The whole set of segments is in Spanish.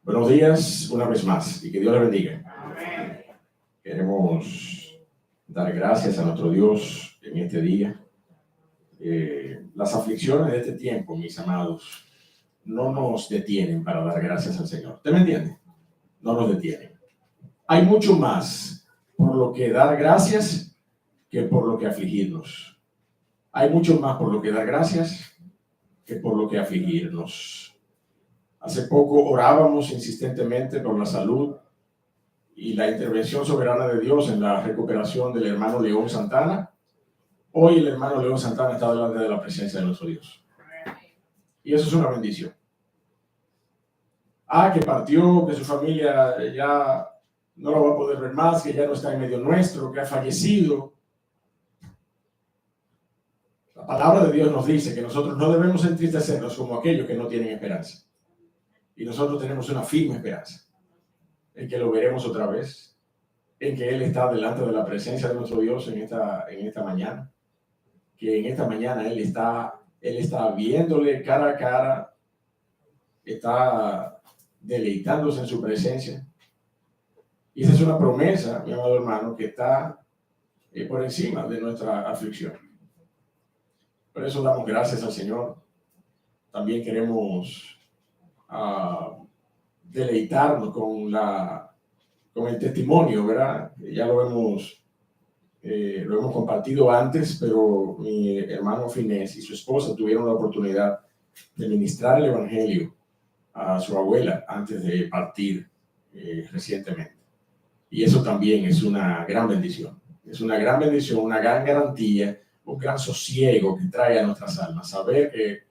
Buenos días una vez más y que Dios le bendiga. Amén. Queremos dar gracias a nuestro Dios en este día. Las aflicciones de este tiempo, mis amados, no nos detienen para dar gracias al Señor. ¿Usted me entiende? No nos detienen. Hay mucho más por lo que dar gracias que por lo que afligirnos. Hay mucho más por lo que dar gracias que por lo que afligirnos. Hace poco orábamos insistentemente por la salud y la intervención soberana de Dios en la recuperación del hermano León Santana. Hoy el hermano León Santana está delante de la presencia de nuestro Dios. Y eso es una bendición. Que partió, que su familia ya no lo va a poder ver más, que ya no está en medio nuestro, que ha fallecido. La palabra de Dios nos dice que nosotros no debemos entristecernos como aquellos que no tienen esperanza. Y nosotros tenemos una firme esperanza en que lo veremos otra vez, en que Él está delante de la presencia de nuestro Dios en esta mañana, que en esta mañana Él está viéndole cara a cara, está deleitándose en su presencia. Y esa es una promesa, mi amado hermano, que está por encima de nuestra aflicción. Por eso damos gracias al Señor. También queremos deleitarnos con el testimonio, ¿verdad? Ya lo hemos compartido antes, pero mi hermano Finés y su esposa tuvieron la oportunidad de ministrar el evangelio a su abuela antes de partir recientemente. Y eso también es una gran bendición. Es una gran bendición, una gran garantía, un gran sosiego que trae a nuestras almas. Saber que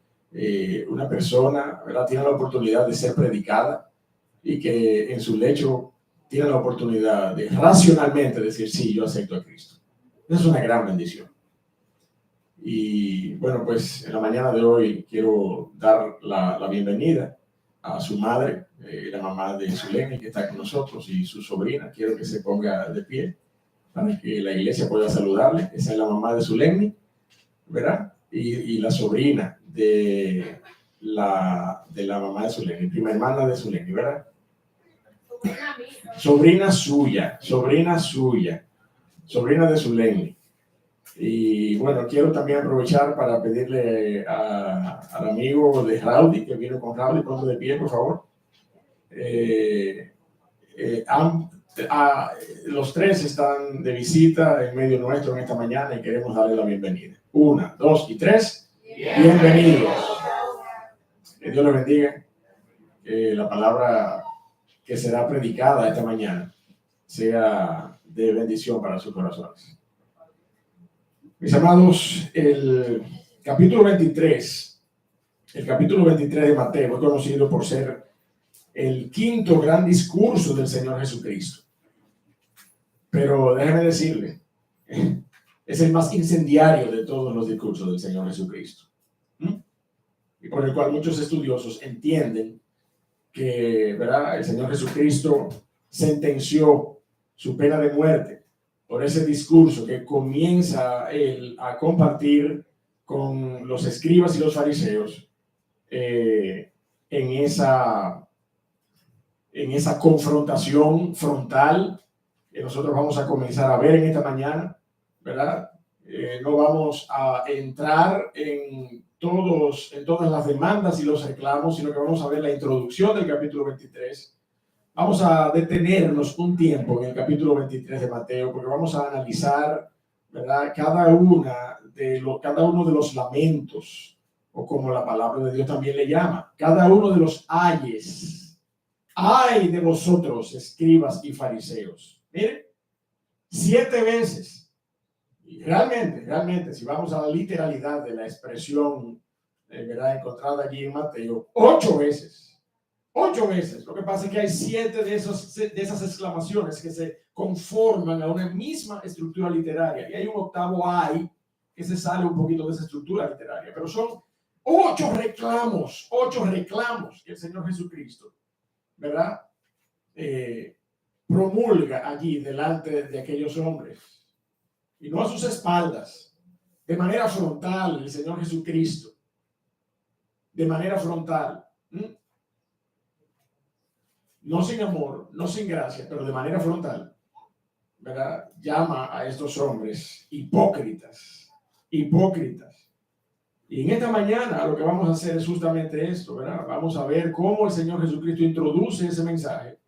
una persona, ¿verdad?, tiene la oportunidad de ser predicada y que en su lecho tiene la oportunidad de racionalmente decir, sí, yo acepto a Cristo. Esa es una gran bendición. Y bueno, pues en la mañana de hoy quiero dar la bienvenida a su madre, la mamá de Zulemi, que está con nosotros, y su sobrina. Quiero que se ponga de pie para que la iglesia pueda saludarle. Esa es la mamá de Zulemi, ¿verdad? Y la sobrina de la mamá de Zulemi, prima hermana de Zulemi, ¿verdad? Sobrina suya, sobrina de Zulemi. Y bueno, quiero también aprovechar para pedirle al amigo de Rowdy, que vino con Rowdy, ponte de pie, por favor. Los tres están de visita en medio nuestro en esta mañana y queremos darle la bienvenida. 1, 2 y 3. Bienvenidos. Que Dios les bendiga. Que la palabra que será predicada esta mañana sea de bendición para sus corazones. Mis amados, el capítulo 23 de Mateo es conocido por ser el quinto gran discurso del Señor Jesucristo. Pero déjeme decirle, es el más incendiario de todos los discursos del Señor Jesucristo. Y por el cual muchos estudiosos entienden que, ¿verdad?, el Señor Jesucristo sentenció su pena de muerte por ese discurso que comienza él a compartir con los escribas y los fariseos en esa confrontación frontal que nosotros vamos a comenzar a ver en esta mañana, ¿verdad? No vamos a entrar en todas las demandas y los reclamos, sino que vamos a ver la introducción del capítulo 23. Vamos a detenernos un tiempo en el capítulo 23 de Mateo, porque vamos a analizar, ¿verdad?, cada uno de los lamentos, o como la palabra de Dios también le llama, cada uno de los ayes. Ay de vosotros, escribas y fariseos. Miren, 7 veces. Y realmente, si vamos a la literalidad de la expresión, ¿verdad?, encontrada allí en Mateo, 8 veces. 8 veces. Lo que pasa es que hay 7 de esas exclamaciones que se conforman a una misma estructura literaria. Y hay un octavo ay que se sale un poquito de esa estructura literaria. Pero son 8 reclamos que el Señor Jesucristo, ¿verdad?, promulga allí delante de aquellos hombres. Y no a sus espaldas. De manera frontal, el Señor Jesucristo. De manera frontal. no sin amor, no sin gracia, pero de manera frontal, ¿verdad? Llama a estos hombres hipócritas, hipócritas. Y en esta mañana lo que vamos a hacer es justamente esto, ¿verdad? Vamos a ver cómo el Señor Jesucristo introduce ese mensaje,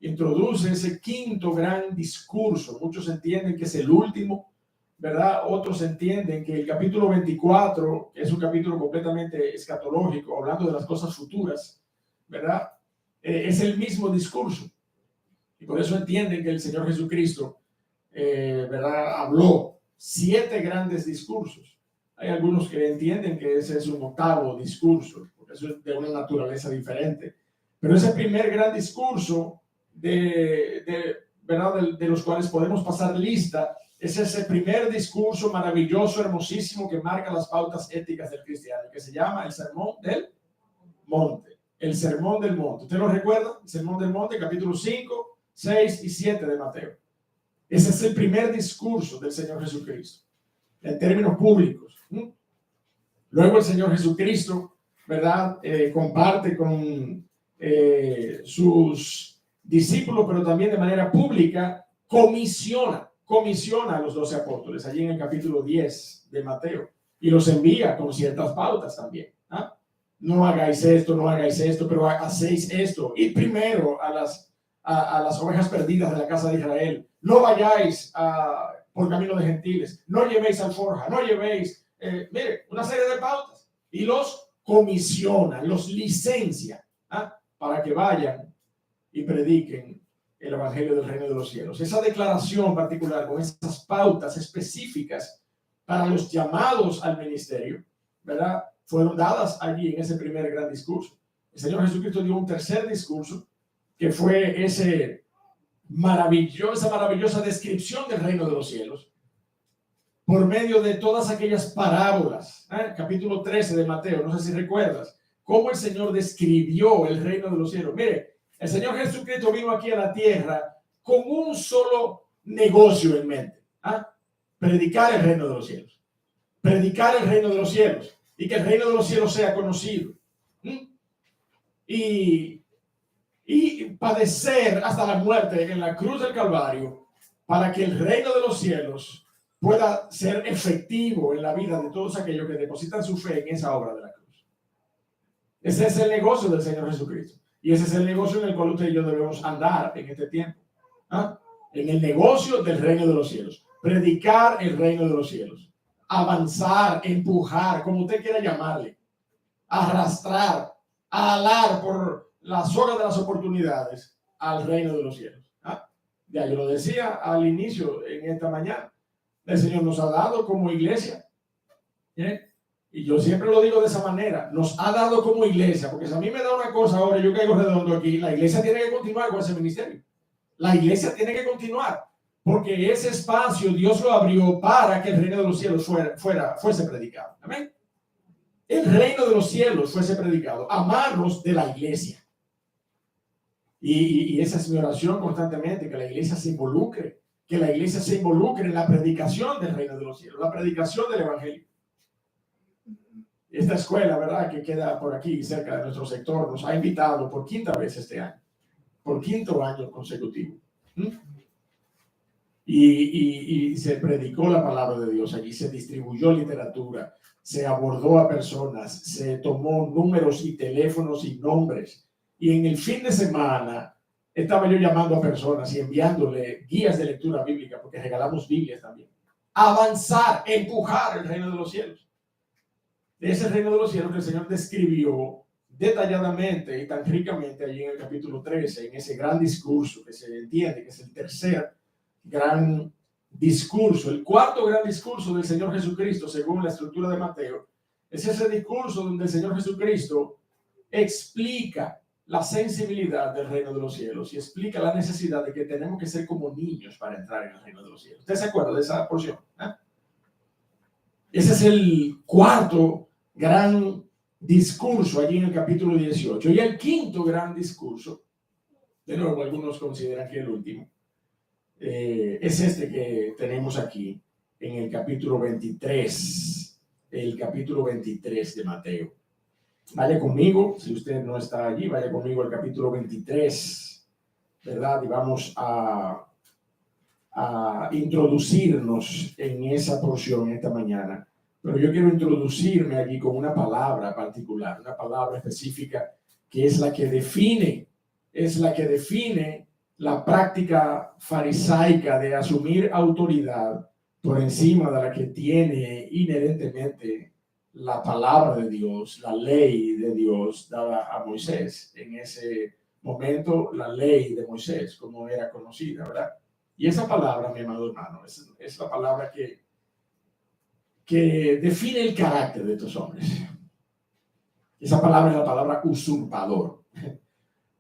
introduce ese quinto gran discurso. Muchos entienden que es el último, ¿verdad? Otros entienden que el capítulo 24, que es un capítulo completamente escatológico, hablando de las cosas futuras, ¿verdad? Es el mismo discurso. Y por eso entienden que el Señor Jesucristo, ¿verdad? Habló 7 grandes discursos. Hay algunos que entienden que ese es un octavo discurso, porque eso es de una naturaleza diferente. Pero ese primer gran discurso ¿verdad? De los cuales podemos pasar lista, es ese primer discurso maravilloso, hermosísimo, que marca las pautas éticas del cristiano, que se llama el Sermón del Monte. El Sermón del Monte. ¿Usted lo recuerda? El Sermón del Monte, capítulo 5, 6 y 7 de Mateo. Ese es el primer discurso del Señor Jesucristo, en términos públicos. Luego el Señor Jesucristo, ¿verdad? Comparte con sus discípulos, pero también de manera pública, comisiona a los 12 apóstoles, allí en el capítulo 10 de Mateo, y los envía con ciertas pautas también. No hagáis esto, pero hacéis esto. Y primero a las ovejas perdidas de la casa de Israel. No vayáis por camino de gentiles. No llevéis alforja. No llevéis, mire, una serie de pautas. Y los comisiona, los licencia para que vayan y prediquen el evangelio del reino de los cielos. Esa declaración particular con esas pautas específicas para los llamados al ministerio, ¿verdad? Fueron dadas allí en ese primer gran discurso. El Señor Jesucristo dio un tercer discurso que fue esa maravillosa descripción del reino de los cielos por medio de todas aquellas parábolas. Capítulo 13 de Mateo, no sé si recuerdas cómo el Señor describió el reino de los cielos. Mire, el Señor Jesucristo vino aquí a la tierra con un solo negocio en mente. Predicar el reino de los cielos. Predicar el reino de los cielos. Y que el reino de los cielos sea conocido. Y padecer hasta la muerte en la cruz del Calvario para que el reino de los cielos pueda ser efectivo en la vida de todos aquellos que depositan su fe en esa obra de la cruz. Ese es el negocio del Señor Jesucristo. Y ese es el negocio en el cual usted y yo debemos andar en este tiempo. En el negocio del reino de los cielos. Predicar el reino de los cielos. Avanzar, empujar, como usted quiera llamarle. Arrastrar, alar por la soga de las oportunidades al reino de los cielos. Ya yo lo decía al inicio en esta mañana. El Señor nos ha dado como iglesia. Y yo siempre lo digo de esa manera. Nos ha dado como iglesia. Porque si a mí me da una cosa ahora, yo caigo redondo aquí. La iglesia tiene que continuar con ese ministerio. La iglesia tiene que continuar. Porque ese espacio Dios lo abrió para que el reino de los cielos fuese predicado. Amén. El reino de los cielos fuese predicado a manos de la iglesia. Y esa es mi oración constantemente, que la iglesia se involucre, en la predicación del reino de los cielos, la predicación del evangelio. Esta escuela, ¿verdad?, que queda por aquí, cerca de nuestro sector, nos ha invitado por 5ª vez este año, por 5º año consecutivo. Y se predicó la palabra de Dios allí, se distribuyó literatura, se abordó a personas, se tomó números y teléfonos y nombres. Y en el fin de semana estaba yo llamando a personas y enviándole guías de lectura bíblica, porque regalamos Biblias también. Avanzar, empujar el reino de los cielos. De ese reino de los cielos que el Señor describió detalladamente y tan ricamente allí en el capítulo 13, en ese gran discurso que se entiende que es el tercer gran discurso, el 4º gran discurso del Señor Jesucristo, según la estructura de Mateo, es ese discurso donde el Señor Jesucristo explica la sensibilidad del reino de los cielos y explica la necesidad de que tenemos que ser como niños para entrar en el reino de los cielos. ¿Usted se acuerda de esa porción? Ese es el 4º gran discurso allí en el capítulo 18. Y el 5º gran discurso, de nuevo algunos consideran que el último, es este que tenemos aquí en el capítulo 23, de Mateo. Vaya conmigo, si usted no está allí, vaya conmigo al capítulo 23 ¿verdad? Y vamos a introducirnos en esa porción esta mañana. Pero yo quiero introducirme aquí con una palabra particular, una palabra específica que es la que define la práctica farisaica de asumir autoridad por encima de la que tiene inherentemente la palabra de Dios, la ley de Dios dada a Moisés. En ese momento, la ley de Moisés, como era conocida, ¿verdad? Y esa palabra, mi amado hermano, es la palabra que define el carácter de estos hombres. Esa palabra es la palabra usurpador.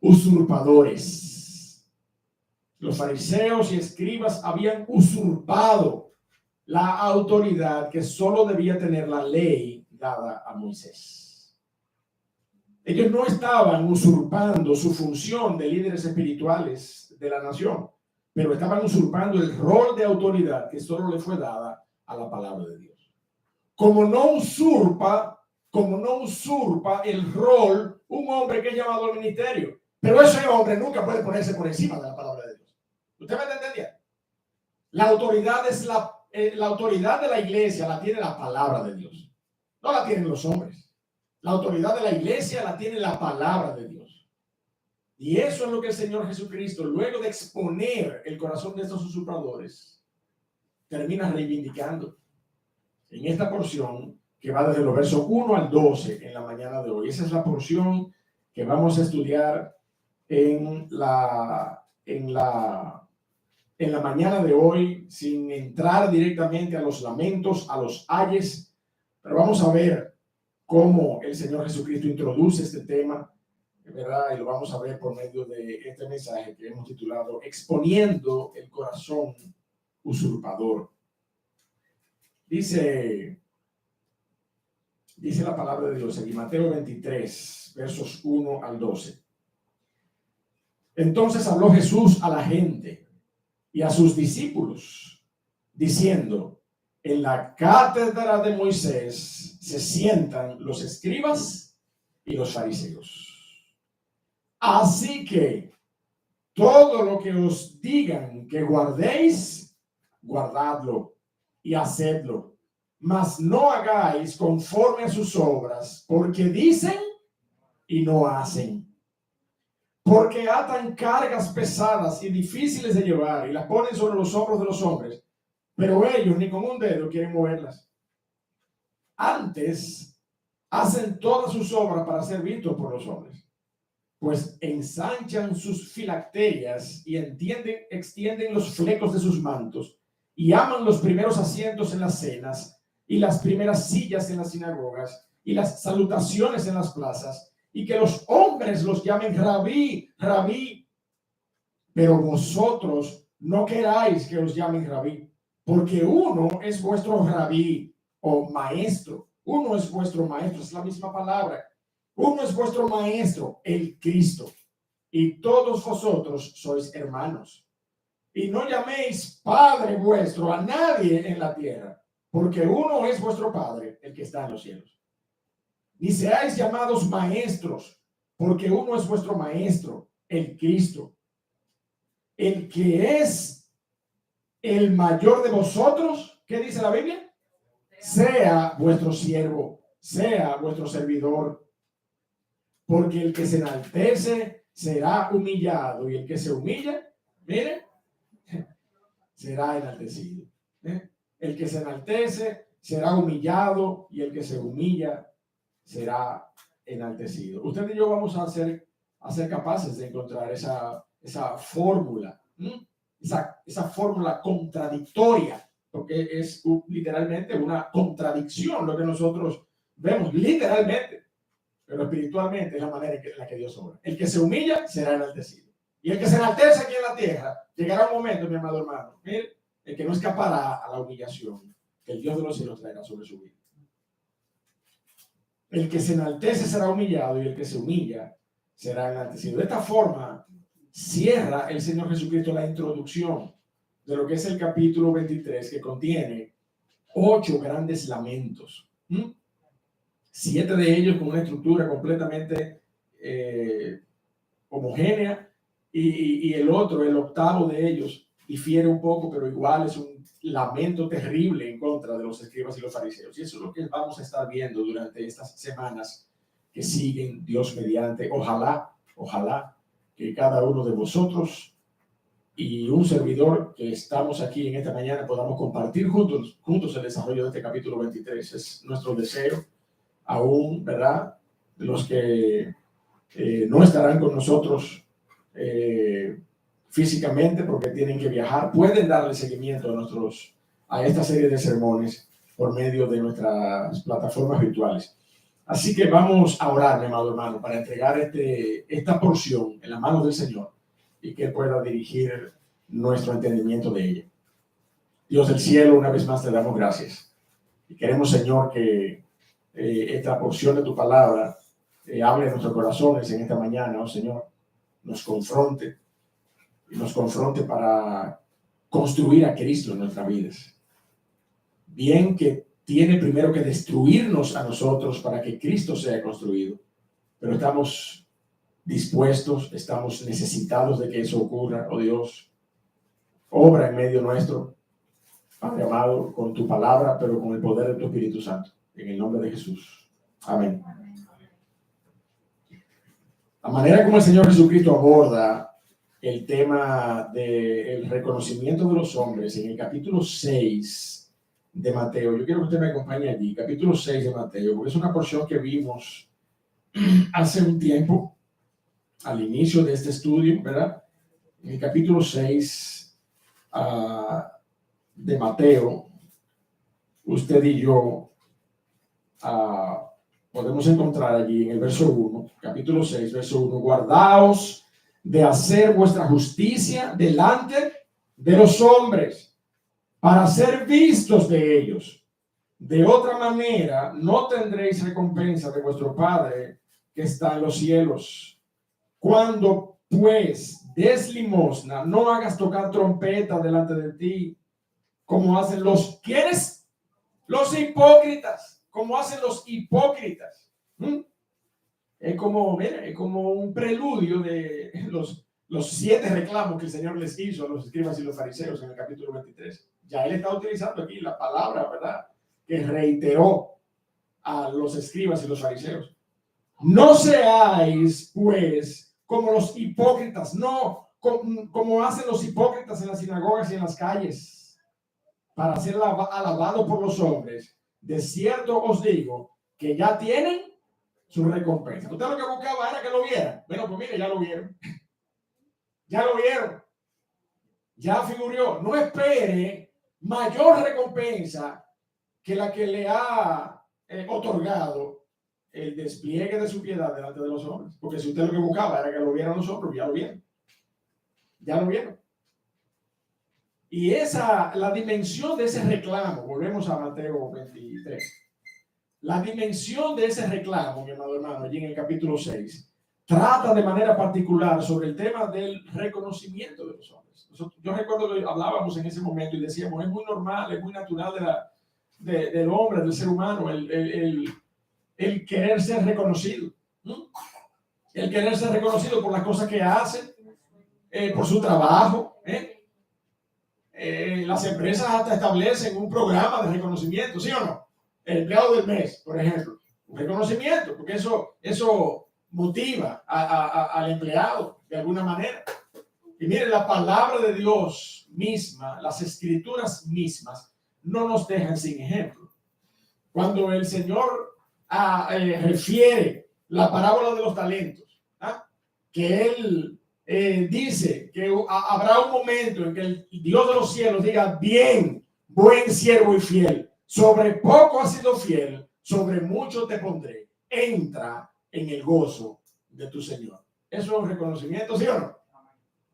Usurpadores. Los fariseos y escribas habían usurpado la autoridad que solo debía tener la ley dada a Moisés. Ellos no estaban usurpando su función de líderes espirituales de la nación, pero estaban usurpando el rol de autoridad que solo le fue dada a la palabra de Dios. Como no usurpa el rol un hombre que es llamado al ministerio, pero ese hombre nunca puede ponerse por encima de la palabra de Dios. ¿Usted me entendía? La autoridad es la autoridad de la iglesia la tiene la palabra de Dios, no la tienen los hombres. La autoridad de la iglesia la tiene la palabra de Dios. Y eso es lo que el Señor Jesucristo, luego de exponer el corazón de estos usurpadores, termina reivindicando en esta porción que va desde los versos 1 al 12 en la mañana de hoy. Esa es la porción que vamos a estudiar en la mañana de hoy, sin entrar directamente a los lamentos, a los ayes, pero vamos a ver cómo el Señor Jesucristo introduce este tema, ¿verdad? Y lo vamos a ver por medio de este mensaje que hemos titulado Exponiendo el corazón usurpador. Dice la palabra de Dios en Mateo 23, versos 1 al 12. Entonces habló Jesús a la gente y a sus discípulos, diciendo: en la cátedra de Moisés se sientan los escribas y los fariseos. Así que todo lo que os digan que guardéis, guardadlo y hacedlo, mas no hagáis conforme a sus obras, porque dicen y no hacen. Porque atan cargas pesadas y difíciles de llevar y las ponen sobre los hombros de los hombres, pero ellos ni con un dedo quieren moverlas. Antes hacen todas sus obras para ser vistos por los hombres, pues ensanchan sus filacterias y extienden los flecos de sus mantos y aman los primeros asientos en las cenas y las primeras sillas en las sinagogas y las salutaciones en las plazas, y que los hombres los llamen rabí, rabí. Pero vosotros no queráis que os llamen rabí, porque uno es vuestro rabí o maestro. Uno es vuestro maestro, es la misma palabra. Uno es vuestro maestro, el Cristo, y todos vosotros sois hermanos. Y no llaméis Padre vuestro a nadie en la tierra, porque uno es vuestro Padre, el que está en los cielos. Ni seáis llamados maestros, porque uno es vuestro maestro, el Cristo. El que es el mayor de vosotros, ¿qué dice la Biblia? Sea vuestro siervo, sea vuestro servidor. Porque el que se enaltece será humillado, y el que se humilla, mire, será enaltecido. El que se enaltece será humillado, y el que se humilla será enaltecido. Usted y yo vamos a ser capaces de encontrar esa fórmula, esa fórmula contradictoria, porque es literalmente una contradicción lo que nosotros vemos, literalmente, pero espiritualmente es la manera en la que Dios obra. El que se humilla será enaltecido, y el que se enaltece aquí en la tierra, llegará un momento, mi amado hermano, mire, el que no escapará a la humillación que el Dios de los cielos traerá sobre su vida. El que se enaltece será humillado, y el que se humilla será enaltecido. De esta forma cierra el Señor Jesucristo la introducción de lo que es el capítulo 23, que contiene 8 grandes lamentos. 7 de ellos con una estructura completamente homogénea, y el otro, el octavo de ellos, difiere un poco, pero igual es un lamento terrible en contra de los escribas y los fariseos. Y eso es lo que vamos a estar viendo durante estas semanas que siguen, Dios mediante. Ojalá que cada uno de vosotros y un servidor que estamos aquí en esta mañana podamos compartir juntos el desarrollo de este capítulo 23. Es nuestro deseo, aún, ¿verdad? De los que no estarán con nosotros físicamente porque tienen que viajar, pueden darle seguimiento a esta serie de sermones por medio de nuestras plataformas virtuales. Así que vamos a orar, mi amado hermano, para entregar esta porción en las manos del Señor y que pueda dirigir nuestro entendimiento de ella. Dios del cielo, una vez más te damos gracias. Y queremos, Señor, que esta porción de tu palabra hable en nuestros corazones en esta mañana, oh Señor, nos confronte para construir a Cristo en nuestras vidas. Bien que tiene primero que destruirnos a nosotros para que Cristo sea construido, pero estamos dispuestos, estamos necesitados de que eso ocurra. Oh Dios, obra en medio nuestro, Padre amado, con tu palabra, pero con el poder de tu Espíritu Santo, en el nombre de Jesús. Amén. La manera como el Señor Jesucristo aborda el tema del reconocimiento de los hombres en el capítulo 6 de Mateo. Yo quiero que usted me acompañe allí, capítulo 6 de Mateo, porque es una porción que vimos hace un tiempo, al inicio de este estudio, ¿verdad? En el capítulo 6 de Mateo, usted y yo podemos encontrar allí en el verso 1, capítulo 6, verso 1, guardaos de hacer vuestra justicia delante de los hombres, para ser vistos de ellos. De otra manera, no tendréis recompensa de vuestro Padre que está en los cielos. Cuando, pues, des limosna, no hagas tocar trompeta delante de ti, como hacen los, ¿quiénes? Los hipócritas, como hacen los hipócritas. Es como, mira, es como un preludio de los 7 reclamos que el Señor les hizo a los escribas y los fariseos en el capítulo 23. Ya él está utilizando aquí la palabra, ¿verdad?, que reiteró a los escribas y los fariseos. No seáis, pues, como los hipócritas, no como hacen los hipócritas en las sinagogas y en las calles, para ser alabado por los hombres. De cierto os digo que ya tienen su recompensa. Usted lo que buscaba era que lo vieran. Bueno, pues mire, ya lo vieron. Ya lo vieron. Ya figuró. No espere mayor recompensa que la que le ha otorgado el despliegue de su piedad delante de los hombres. Porque si usted lo que buscaba era que lo vieran los hombres, ya lo vieron. Ya lo vieron. Y la dimensión de ese reclamo, volvemos a Mateo 23. La dimensión de ese reclamo, mi amado hermano, allí en el capítulo 6, trata de manera particular sobre el tema del reconocimiento de los hombres. Yo recuerdo que hablábamos en ese momento y decíamos, es muy normal, es muy natural del hombre, del ser humano, el querer ser reconocido. El querer ser reconocido por las cosas que hace, por su trabajo. Las empresas hasta establecen un programa de reconocimiento, ¿sí o no? El empleado del mes, por ejemplo, un reconocimiento, porque eso motiva al empleado de alguna manera. Y miren, la palabra de Dios misma, las escrituras mismas, no nos dejan sin ejemplo. Cuando el Señor refiere la parábola de los talentos, que Él dice que habrá un momento en que el Dios de los cielos diga, bien, buen siervo y fiel, sobre poco has sido fiel, sobre mucho te pondré, entra en el gozo de tu Señor. Eso es un reconocimiento, ¿sí o no?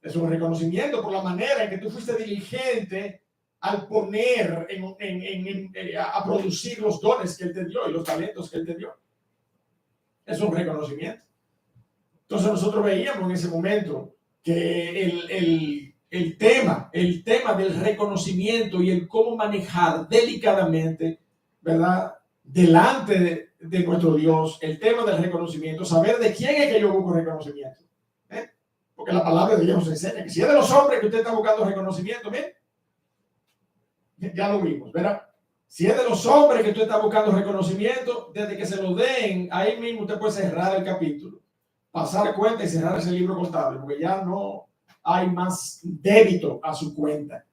Es un reconocimiento por la manera en que tú fuiste diligente al poner a producir los dones que Él te dio y los talentos que Él te dio. Es un reconocimiento. Entonces nosotros veíamos en ese momento que el tema del reconocimiento y el cómo manejar delicadamente, ¿verdad?, delante de nuestro Dios, el tema del reconocimiento, saber de quién es que yo busco reconocimiento. Porque la palabra de Dios nos enseña que si es de los hombres que usted está buscando reconocimiento, mire, ya lo vimos, ¿verdad? Si es de los hombres que usted está buscando reconocimiento, desde que se lo den, ahí mismo usted puede cerrar el capítulo, pasar cuenta y cerrar ese libro contable, porque ya no hay más débito a su cuenta.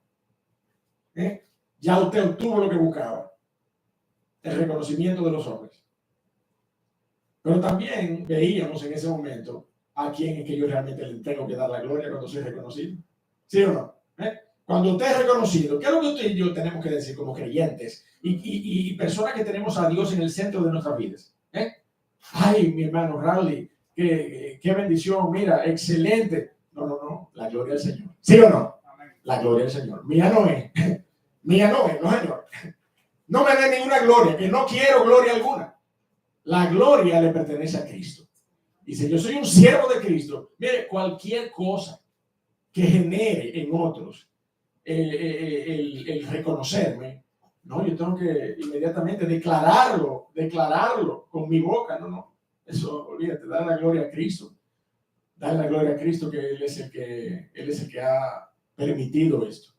Ya usted obtuvo lo que buscaba, el reconocimiento de los hombres. Pero también veíamos en ese momento a quién es que yo realmente le tengo que dar la gloria cuando soy reconocido. ¿Sí o no? Cuando usted es reconocido, ¿qué es lo que usted y yo tenemos que decir como creyentes y personas que tenemos a Dios en el centro de nuestras vidas? Ay, mi hermano Rowdy, qué bendición, mira, excelente. No, la gloria del Señor. ¿Sí o no? La gloria del Señor. Mía no es. Mía no es, no, Señor. No me dé ninguna gloria, que no quiero gloria alguna. La gloria le pertenece a Cristo. Dice, yo soy un siervo de Cristo. Mire, cualquier cosa que genere en otros el reconocerme, no, yo tengo que inmediatamente declararlo con mi boca. No, eso, olvídate, dar la gloria a Cristo. Dar la gloria a Cristo, que Él es el que ha permitido esto.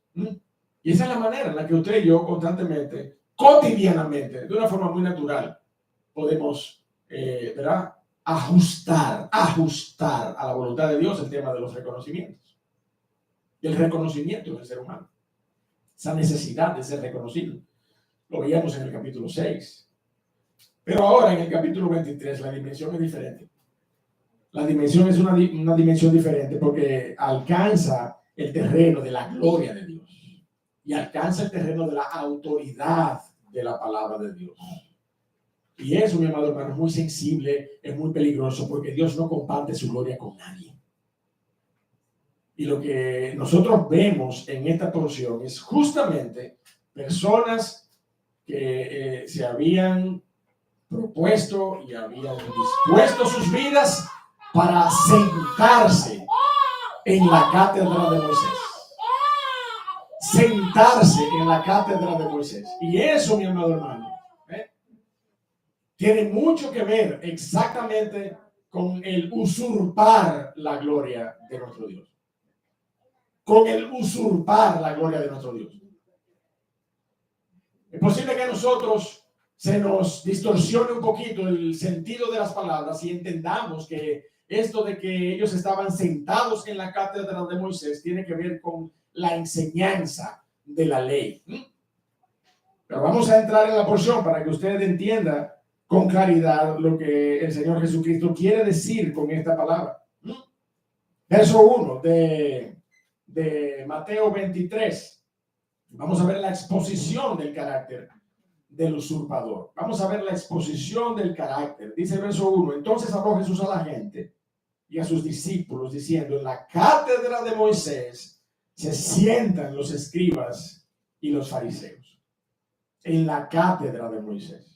Y esa es la manera en la que usted y yo constantemente, cotidianamente, de una forma muy natural, podemos, ¿verdad? Ajustar a la voluntad de Dios el tema de los reconocimientos. El reconocimiento del ser humano. Esa necesidad de ser reconocido. Lo veíamos en el capítulo 6. Pero ahora en el capítulo 23 la dimensión es diferente. La dimensión es una dimensión diferente porque alcanza el terreno de la gloria de Dios. Y alcanza el terreno de la autoridad de la palabra de Dios. Y eso, mi amado hermano, es muy sensible, es muy peligroso, porque Dios no comparte su gloria con nadie. Y lo que nosotros vemos en esta porción es justamente personas que se habían propuesto y habían dispuesto sus vidas para sentarse en la cátedra de Moisés. Sentarse en la cátedra de Moisés. Y eso, mi amado hermano, tiene mucho que ver exactamente con el usurpar la gloria de nuestro Dios. Con el usurpar la gloria de nuestro Dios. Es posible que a nosotros se nos distorsione un poquito el sentido de las palabras y entendamos que esto de que ellos estaban sentados en la cátedra de Moisés tiene que ver con la enseñanza de la ley. Pero vamos a entrar en la porción para que usted entienda con claridad lo que el Señor Jesucristo quiere decir con esta palabra. Verso 1 de Mateo 23. Vamos a ver la exposición del carácter del usurpador. Vamos a ver la exposición del carácter. Dice el verso 1. Entonces habló Jesús a la gente y a sus discípulos diciendo, en la cátedra de Moisés se sientan los escribas y los fariseos. En la cátedra de Moisés.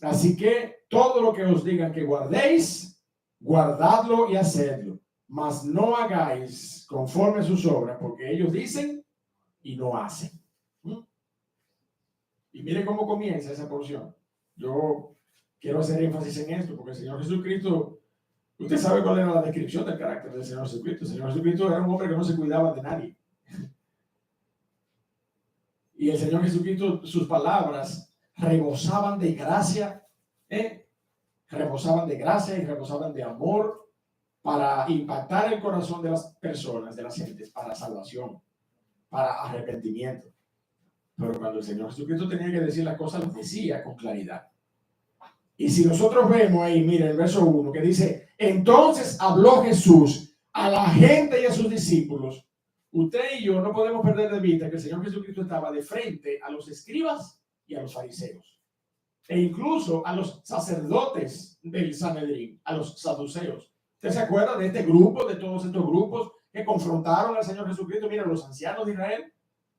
Así que todo lo que os digan que guardéis, guardadlo y hacedlo, mas no hagáis conforme a sus obras, porque ellos dicen y no hacen. Y mire cómo comienza esa porción. Yo quiero hacer énfasis en esto, porque el Señor Jesucristo, usted sabe cuál era la descripción del carácter del Señor Jesucristo. El Señor Jesucristo era un hombre que no se cuidaba de nadie. Y el Señor Jesucristo, sus palabras rebosaban de gracia, rebosaban de gracia y rebosaban de amor para impactar el corazón de las personas, de las gentes, para salvación, para arrepentimiento. Pero cuando el Señor Jesucristo tenía que decir las cosas, las decía con claridad. Y si nosotros vemos ahí, mira el verso 1 que dice, entonces habló Jesús a la gente y a sus discípulos. Usted y yo no podemos perder de vista que el Señor Jesucristo estaba de frente a los escribas y a los fariseos. E incluso a los sacerdotes del Sanedrín, a los saduceos. ¿Usted se acuerda de este grupo, de todos estos grupos que confrontaron al Señor Jesucristo? Mira, los ancianos de Israel,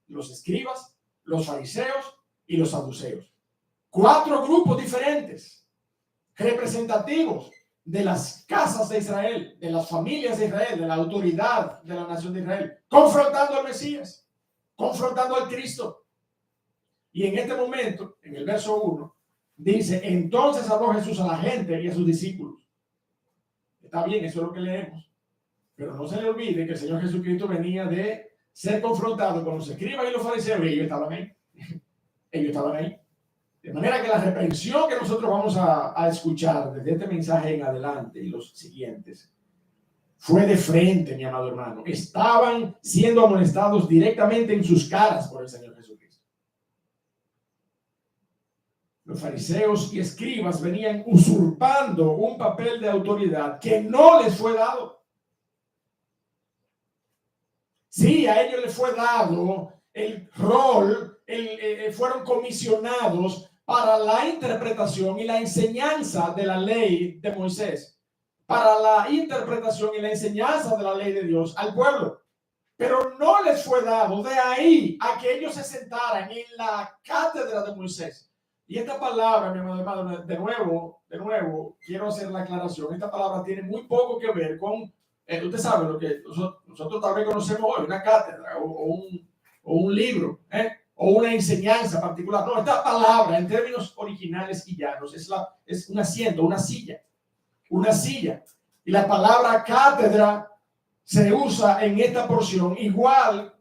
los escribas, los fariseos y los saduceos. 4 grupos diferentes, representativos de las casas de Israel, de las familias de Israel, de la autoridad de la nación de Israel, confrontando al Mesías, confrontando al Cristo. Y en este momento, en el verso 1, dice, entonces habló Jesús a la gente y a sus discípulos. Está bien, eso es lo que leemos. Pero no se le olvide que el Señor Jesucristo venía de ser confrontado con los escribas y los fariseos, y ellos estaban ahí. Ellos estaban ahí. De manera que la reprensión que nosotros vamos a escuchar desde este mensaje en adelante y los siguientes fue de frente, mi amado hermano. Estaban siendo amonestados directamente en sus caras por el Señor Jesucristo. Los fariseos y escribas venían usurpando un papel de autoridad que no les fue dado. Sí, a ellos les fue dado el rol, fueron comisionados para la interpretación y la enseñanza de la ley de Moisés, para la interpretación y la enseñanza de la ley de Dios al pueblo. Pero no les fue dado de ahí a que ellos se sentaran en la cátedra de Moisés. Y esta palabra, mi amado hermano, de nuevo, quiero hacer la aclaración. Esta palabra tiene muy poco que ver con, usted sabe, lo que nosotros tal vez conocemos hoy, una cátedra o un libro, o una enseñanza particular. No, esta palabra en términos originales y llanos es un asiento, una silla. Y la palabra cátedra se usa en esta porción igual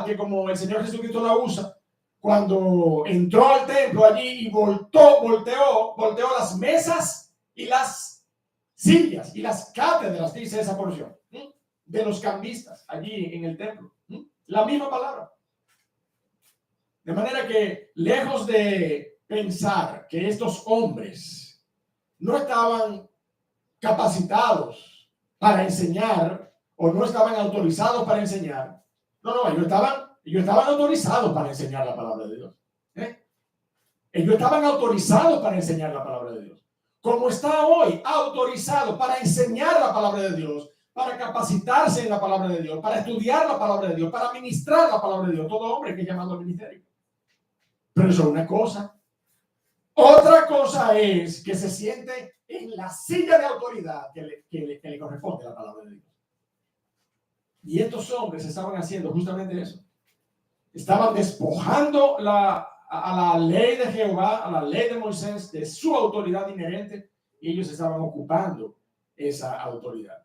que como el Señor Jesucristo la usa cuando entró al templo allí y volteó las mesas y las sillas y las cátedras, dice esa porción, de los cambistas allí en el templo. La misma palabra. De manera que, lejos de pensar que estos hombres no estaban capacitados para enseñar o no estaban autorizados para enseñar, no, ellos estaban autorizados para enseñar la palabra de Dios. Ellos estaban autorizados para enseñar la palabra de Dios. Como está hoy autorizado para enseñar la palabra de Dios, para capacitarse en la palabra de Dios, para estudiar la palabra de Dios, para ministrar la palabra de Dios, todo hombre que es llamado al ministerio. Pero eso es una cosa. Otra cosa es que se siente en la silla de autoridad que le corresponde la palabra de Dios. Y estos hombres estaban haciendo justamente eso. Estaban despojando a la ley de Jehová, a la ley de Moisés, de su autoridad inherente, y ellos estaban ocupando esa autoridad.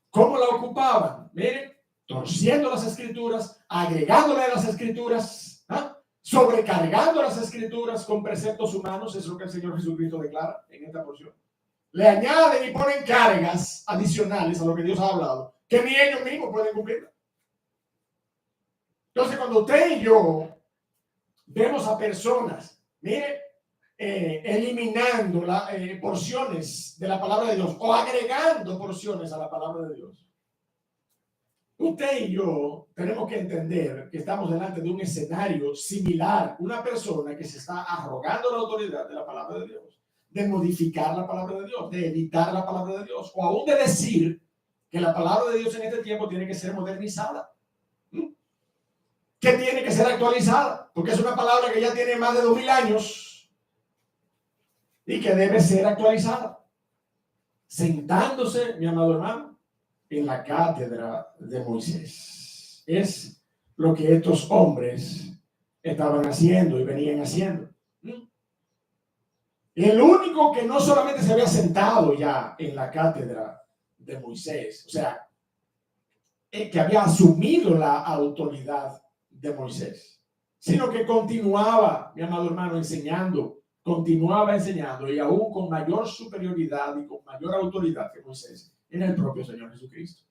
¿Cómo la ocupaban? Miren, torciendo las escrituras, agregándole a las escrituras, sobrecargando las escrituras con preceptos humanos. Es lo que el Señor Jesucristo declara en esta porción. Le añaden y ponen cargas adicionales a lo que Dios ha hablado, que ni ellos mismos pueden cumplir. Entonces, cuando usted y yo vemos a personas, mire, eliminando porciones de la palabra de Dios o agregando porciones a la palabra de Dios, usted y yo tenemos que entender que estamos delante de un escenario similar. Una persona que se está arrogando la autoridad de la palabra de Dios, de modificar la palabra de Dios, de editar la palabra de Dios, o aún de decir que la palabra de Dios en este tiempo tiene que ser modernizada, que tiene que ser actualizada, porque es una palabra que ya tiene más de 2000 años y que debe ser actualizada. Sentándose, mi amado hermano, en la cátedra de Moisés. Es lo que estos hombres estaban haciendo y venían haciendo. El único que no solamente se había sentado ya en la cátedra de Moisés, o sea, que había asumido la autoridad de Moisés, sino que continuaba, mi amado hermano, continuaba enseñando, y aún con mayor superioridad y con mayor autoridad que Moisés, era el propio Señor Jesucristo.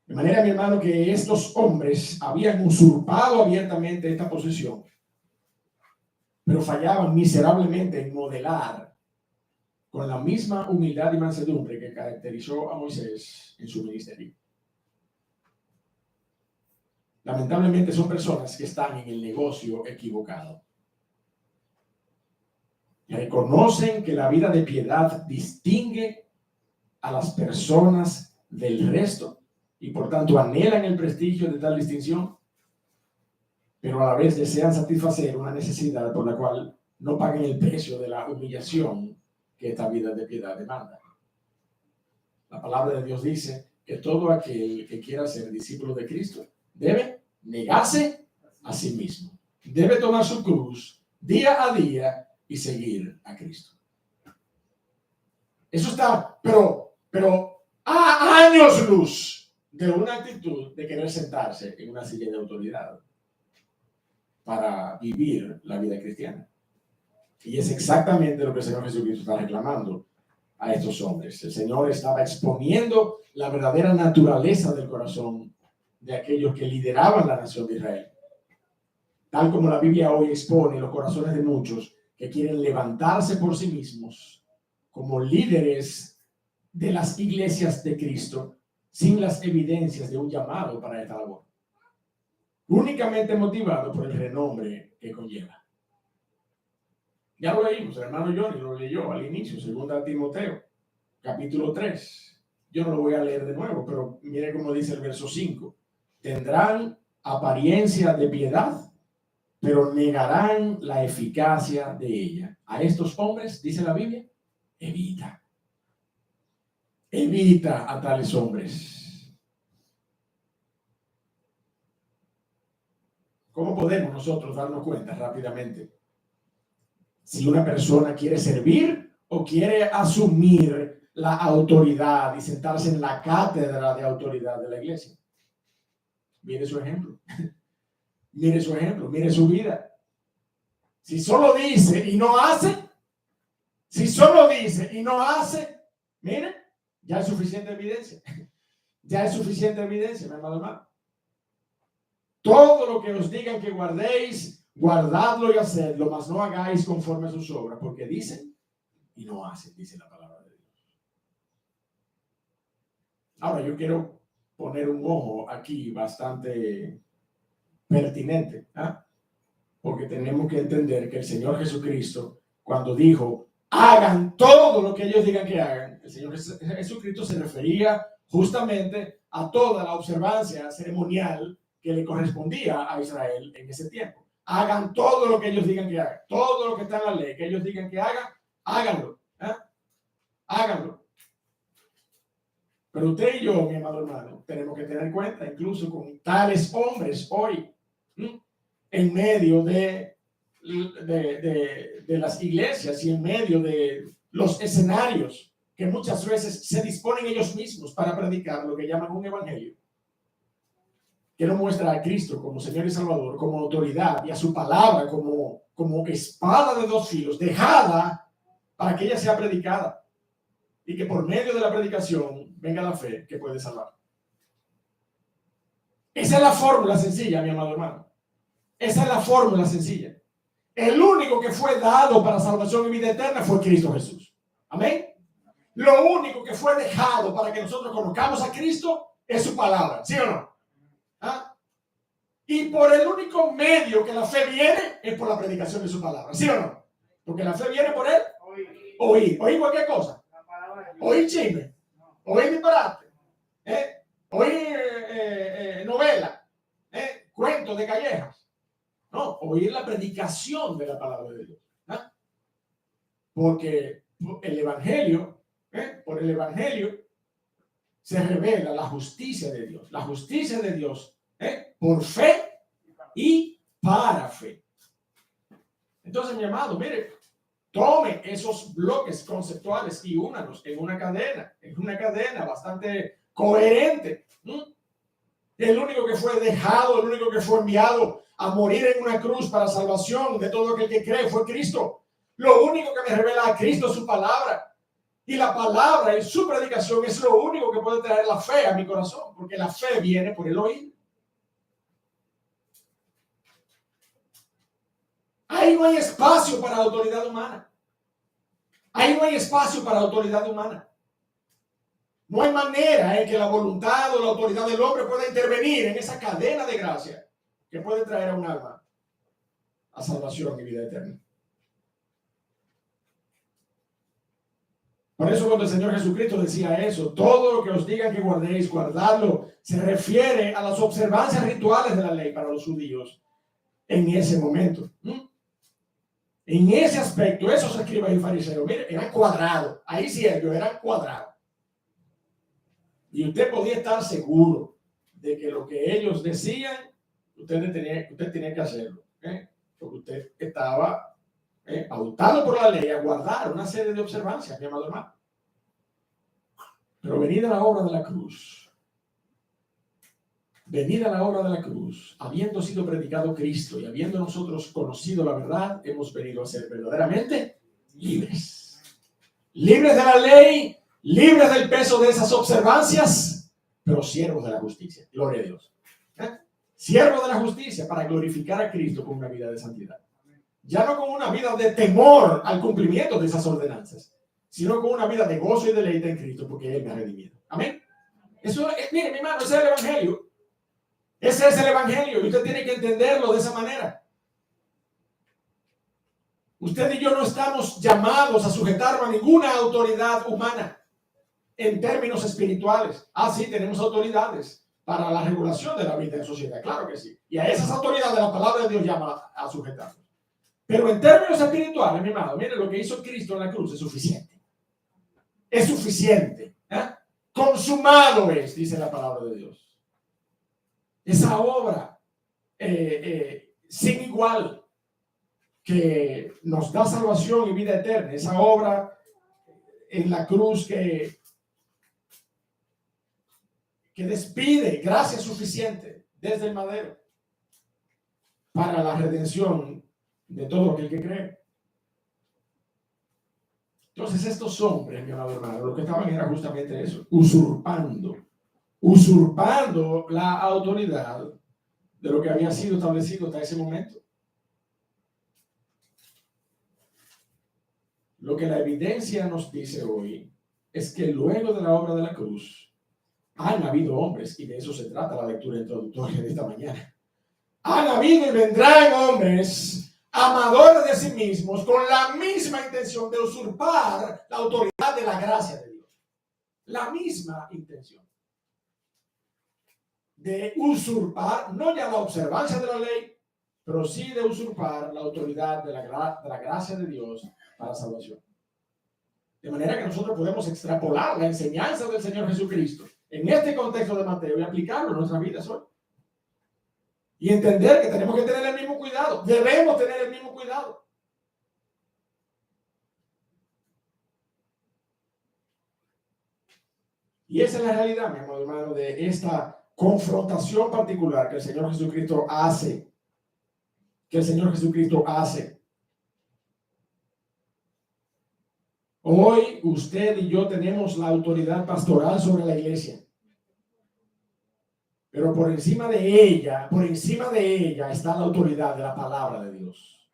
De manera, mi hermano, que estos hombres habían usurpado abiertamente esta posición, pero fallaban miserablemente en modelar con la misma humildad y mansedumbre que caracterizó a Moisés en su ministerio. Lamentablemente son personas que están en el negocio equivocado. Reconocen que la vida de piedad distingue a las personas del resto y por tanto anhelan el prestigio de tal distinción, pero a la vez desean satisfacer una necesidad por la cual no pagan el precio de la humillación que esta vida de piedad demanda. La palabra de Dios dice que todo aquel que quiera ser discípulo de Cristo debe negarse a sí mismo, debe tomar su cruz día a día y seguir a Cristo. Eso está, pero a años luz de una actitud de querer sentarse en una silla de autoridad para vivir la vida cristiana. Y es exactamente lo que el Señor Jesucristo está reclamando a estos hombres. El Señor estaba exponiendo la verdadera naturaleza del corazón de aquellos que lideraban la nación de Israel. Tal como la Biblia hoy expone los corazones de muchos que quieren levantarse por sí mismos como líderes de las iglesias de Cristo sin las evidencias de un llamado para esta labor, únicamente motivado por el renombre que conlleva. Ya lo leímos, el hermano Johnny lo leyó al inicio, 2 Timoteo, capítulo 3. Yo no lo voy a leer de nuevo, pero mire cómo dice el verso 5. Tendrán apariencia de piedad, pero negarán la eficacia de ella. A estos hombres, dice la Biblia, evita a tales hombres. ¿Cómo podemos nosotros darnos cuenta rápidamente si una persona quiere servir o quiere asumir la autoridad y sentarse en la cátedra de autoridad de la iglesia? Mire su ejemplo. Mire su ejemplo, mire su vida. Si solo dice y no hace, mire, ya es suficiente evidencia. Ya es suficiente evidencia, mi amado hermano. Todo lo que os digan que guardéis, guardadlo y hacedlo, mas no hagáis conforme a sus obras, porque dicen y no hacen, dice la palabra de Dios. Ahora yo quiero poner un ojo aquí bastante pertinente, porque tenemos que entender que el Señor Jesucristo, cuando dijo, hagan todo lo que ellos digan que hagan, el Señor Jesucristo se refería justamente a toda la observancia ceremonial que le correspondía a Israel en ese tiempo. Hagan todo lo que ellos digan que hagan, todo lo que está en la ley, que ellos digan que hagan, háganlo. Háganlo. Pero usted y yo, mi amado hermano, tenemos que tener en cuenta, incluso con tales hombres hoy, en medio de las iglesias y en medio de los escenarios que muchas veces se disponen ellos mismos para predicar lo que llaman un evangelio, que no muestra a Cristo como Señor y Salvador, como autoridad, y a su palabra como espada de dos filos, dejada para que ella sea predicada y que por medio de la predicación venga la fe que puede salvar. Esa es la fórmula sencilla, mi amado hermano. Esa es la fórmula sencilla. El único que fue dado para salvación y vida eterna fue Cristo Jesús. Amén. Lo único que fue dejado para que nosotros conozcamos a Cristo es su palabra. ¿Sí o no? Y por el único medio que la fe viene es por la predicación de su palabra. ¿Sí o no? Porque la fe viene por él. Oír cualquier cosa. Oír chisme. Oír disparate. Oír novela. Cuentos de callejas. No, oír la predicación de la palabra de Dios. Porque el evangelio, por el evangelio se revela la justicia de Dios. La justicia de Dios, por fe y para fe. Entonces, mi amado, mire, tome esos bloques conceptuales y únalos en una cadena bastante coherente. El único que fue dejado, el único que fue enviado a morir en una cruz para salvación de todo aquel que cree fue Cristo. Lo único que me revela a Cristo es su palabra. Y la palabra y su predicación es lo único que puede traer la fe a mi corazón, porque la fe viene por el oír. Ahí no hay espacio para autoridad humana. Ahí no hay espacio para autoridad humana. No hay manera en que la voluntad o la autoridad del hombre pueda intervenir en esa cadena de gracia que puede traer a un alma a salvación y vida eterna. Por eso cuando el Señor Jesucristo decía eso, todo lo que os digan que guardéis, guardadlo, se refiere a las observancias rituales de la ley para los judíos en ese momento. En ese aspecto, esos escribas y fariseos, mire, eran cuadrados. Ahí sí ellos eran cuadrados. Y usted podía estar seguro de que lo que ellos decían, usted tenía que hacerlo. Porque usted estaba pautado por la ley a guardar una serie de observancias, mi amado hermano. Pero venida la hora de la cruz, venida la hora de la cruz, habiendo sido predicado Cristo y habiendo nosotros conocido la verdad, hemos venido a ser verdaderamente libres. Libres de la ley, libres del peso de esas observancias, pero siervos de la justicia. Gloria a Dios. Siervos de la justicia para glorificar a Cristo con una vida de santidad. Ya no con una vida de temor al cumplimiento de esas ordenanzas, sino con una vida de gozo y deleite en Cristo, porque Él me ha redimido. Amén. Eso es, mire, mi hermano, ese es el evangelio. Ese es el evangelio y usted tiene que entenderlo de esa manera. Usted y yo no estamos llamados a sujetarnos a ninguna autoridad humana en términos espirituales. Sí, tenemos autoridades para la regulación de la vida en sociedad, claro que sí. Y a esas autoridades la palabra de Dios llama a sujetarnos. Pero en términos espirituales, mi hermano, mire, lo que hizo Cristo en la cruz es suficiente. Es suficiente. Consumado es, dice la palabra de Dios. Esa obra sin igual que nos da salvación y vida eterna, esa obra en la cruz que despide gracia suficiente desde el madero para la redención de todo aquel que cree. Entonces estos hombres, mi amado hermano, lo que estaban era justamente eso, usurpando la autoridad de lo que había sido establecido hasta ese momento. Lo que la evidencia nos dice hoy es que luego de la obra de la cruz han habido hombres, y de eso se trata la lectura introductoria de esta mañana. Han habido y vendrán hombres amadores de sí mismos con la misma intención de usurpar la autoridad de la gracia de Dios. La misma intención de usurpar, no ya la observancia de la ley, pero sí de usurpar la autoridad de la gracia de Dios para salvación. De manera que nosotros podemos extrapolar la enseñanza del Señor Jesucristo en este contexto de Mateo y aplicarlo en nuestras vidas hoy. Y entender que tenemos que tener el mismo cuidado. Debemos tener el mismo cuidado. Y esa es la realidad, mi amado hermano, de esta confrontación particular que el Señor Jesucristo hace. Hoy usted y yo tenemos la autoridad pastoral sobre la iglesia. Pero por encima de ella está la autoridad de la palabra de Dios.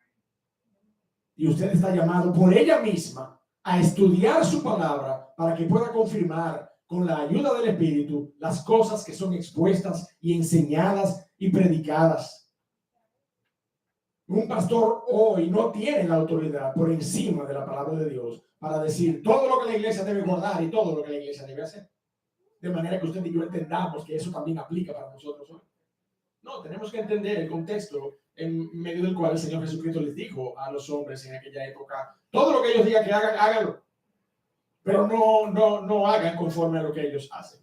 Y usted está llamado por ella misma a estudiar su palabra para que pueda confirmar con la ayuda del Espíritu las cosas que son expuestas y enseñadas y predicadas. Un pastor hoy no tiene la autoridad por encima de la palabra de Dios para decir todo lo que la iglesia debe guardar y todo lo que la iglesia debe hacer. De manera que usted y yo entendamos que eso también aplica para nosotros hoy. No, tenemos que entender el contexto en medio del cual el Señor Jesucristo les dijo a los hombres en aquella época, todo lo que ellos digan que hagan, háganlo. Pero no hagan conforme a lo que ellos hacen.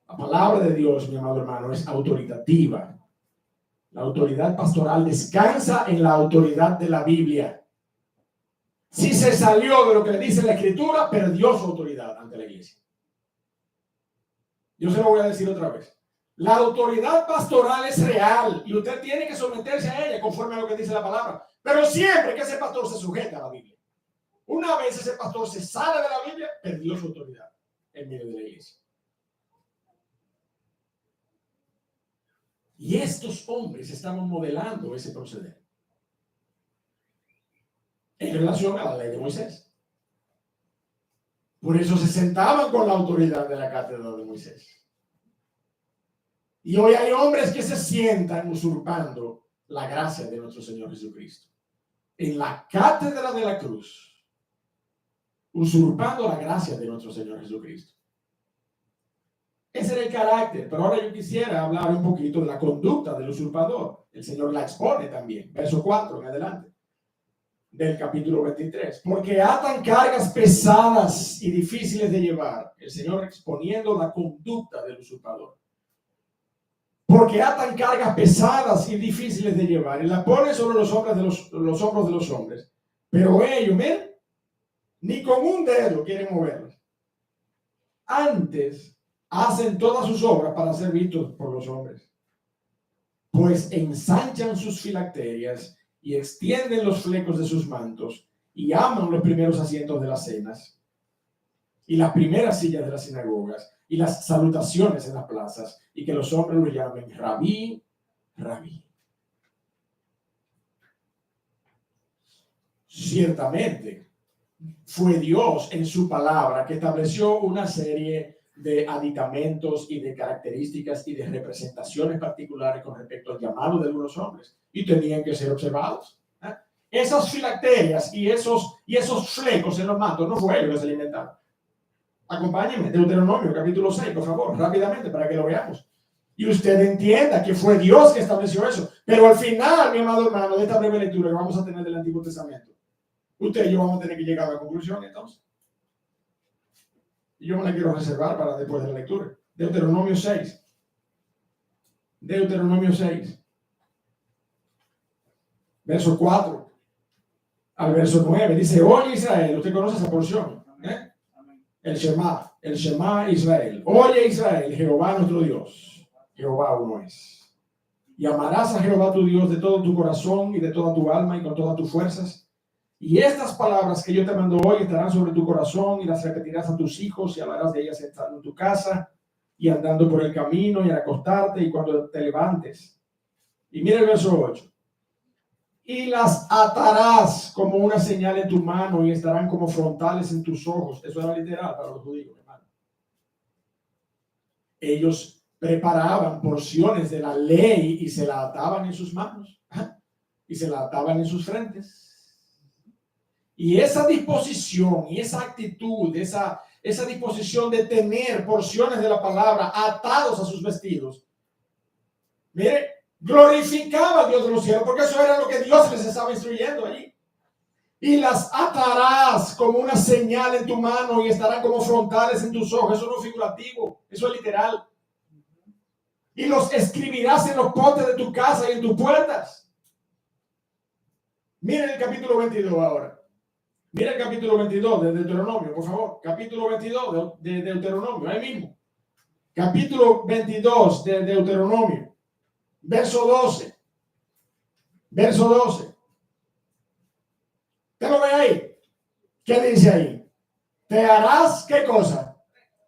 La palabra de Dios, mi amado hermano, es autoritativa. La autoridad pastoral descansa en la autoridad de la Biblia. Si se salió de lo que le dice la Escritura, perdió su autoridad ante la iglesia. Yo se lo voy a decir otra vez. La autoridad pastoral es real y usted tiene que someterse a ella conforme a lo que dice la palabra. Pero siempre que ese pastor se sujeta a la Biblia. Una vez ese pastor se sale de la Biblia, perdió su autoridad en medio de la iglesia. Y estos hombres estaban modelando ese proceder en relación a la ley de Moisés. Por eso se sentaban con la autoridad de la cátedra de Moisés. Y hoy hay hombres que se sientan usurpando la gracia de nuestro Señor Jesucristo. En la cátedra de la cruz, usurpando la gracia de nuestro Señor Jesucristo. Ese era el carácter, pero ahora yo quisiera hablar un poquito de la conducta del usurpador. El Señor la expone también, verso 4 en adelante, del capítulo 23. Porque atan cargas pesadas y difíciles de llevar. El Señor exponiendo la conducta del usurpador. Porque atan cargas pesadas y difíciles de llevar y la ponen sobre los hombros de los hombres. Pero ellos, miren, ni con un dedo quieren moverlas. Antes hacen todas sus obras para ser vistos por los hombres, pues ensanchan sus filacterias y extienden los flecos de sus mantos y aman los primeros asientos de las cenas y las primeras sillas de las sinagogas y las salutaciones en las plazas, y que los hombres lo llamen rabí, rabí. Ciertamente fue Dios en su palabra que estableció una serie de aditamentos y de características y de representaciones particulares con respecto al llamado de algunos hombres, y tenían que ser observados. Esas filacterias y esos flecos en los mantos no fue lo que se le inventaron. Acompáñenme, Deuteronomio capítulo 6, por favor, rápidamente para que lo veamos. Y usted entienda que fue Dios que estableció eso. Pero al final, mi amado hermano, de esta breve lectura que vamos a tener del Antiguo Testamento, usted y yo vamos a tener que llegar a la conclusión entonces. Y yo me la quiero reservar para después de la lectura. Deuteronomio 6. Deuteronomio 6. Verso 4 al verso 9. Dice, oye Israel, usted conoce esa porción. El Shema Israel. Oye Israel, Jehová nuestro Dios, Jehová uno es. Y amarás a Jehová tu Dios de todo tu corazón y de toda tu alma y con todas tus fuerzas. Y estas palabras que yo te mando hoy estarán sobre tu corazón y las repetirás a tus hijos y hablarás de ellas estando en tu casa y andando por el camino y al acostarte y cuando te levantes. Y mira el verso 8. Y las atarás como una señal en tu mano y estarán como frontales en tus ojos. Eso era literal para los judíos, hermano. Ellos preparaban porciones de la ley y se la ataban en sus manos y se la ataban en sus frentes. Y esa disposición y esa actitud, esa disposición de tener porciones de la palabra atados a sus vestidos, mire, glorificaba a Dios de los cielos, porque eso era lo que Dios les estaba instruyendo allí. Y las atarás como una señal en tu mano y estarán como frontales en tus ojos. Eso no es figurativo, eso es literal. Y los escribirás en los postes de tu casa y en tus puertas. Miren el capítulo 22 ahora. Miren el capítulo 22 de Deuteronomio, por favor. Capítulo 22 de Deuteronomio, ahí mismo. Capítulo 22 de Deuteronomio. Verso 12. Verso 12. ¿Usted lo ve ahí? ¿Qué dice ahí? Te harás, ¿qué cosa?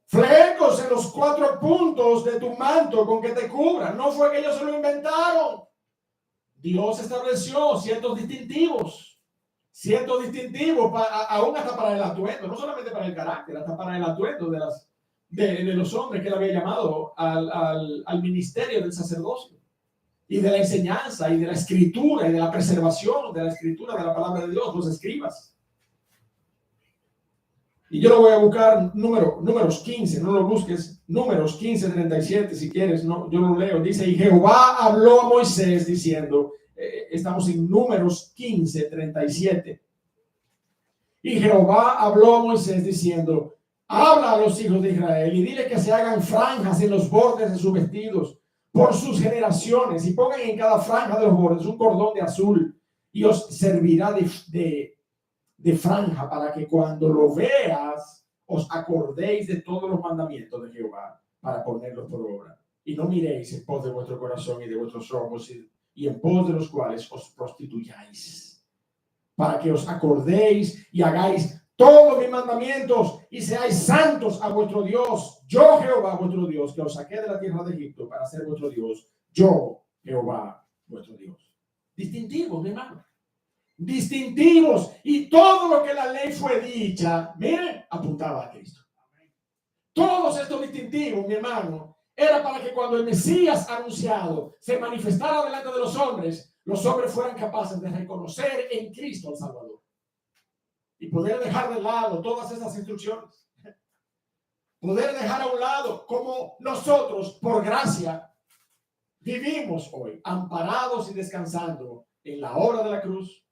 Flecos en los 4 puntos de tu manto con que te cubran. No fue que ellos se lo inventaron. Dios estableció ciertos distintivos aún hasta para el atuendo, no solamente para el carácter, hasta para el atuendo de los hombres que él había llamado al ministerio del sacerdocio y de la enseñanza y de la escritura y de la preservación de la escritura de la palabra de Dios, los escribas. Y yo lo voy a buscar números 15, no lo busques, números 15, 37 si quieres, no, yo lo leo. Dice, y Jehová habló a Moisés diciendo, estamos en números 15, 37. Y Jehová habló a Moisés diciendo, habla a los hijos de Israel y dile que se hagan franjas en los bordes de sus vestidos por sus generaciones y pongan en cada franja de los bordes un cordón de azul y os servirá de franja para que cuando lo veas os acordéis de todos los mandamientos de Jehová para ponerlos por obra y no miréis en pos de vuestro corazón y de vuestros ojos y en pos de los cuales os prostituyáis, para que os acordéis y hagáis todos mis mandamientos y seáis santos a vuestro Dios. Yo, Jehová, vuestro Dios, que os saqué de la tierra de Egipto para ser vuestro Dios. Yo, Jehová, vuestro Dios. Distintivos, mi hermano. Distintivos. Y todo lo que la ley fue dicha, miren, apuntaba a Cristo. Todos estos distintivos, mi hermano, era para que cuando el Mesías anunciado se manifestara delante de los hombres fueran capaces de reconocer en Cristo al Salvador. Y poder dejar de lado todas esas instrucciones. Poder dejar a un lado como nosotros, por gracia, vivimos hoy, amparados y descansando en la obra de la cruz,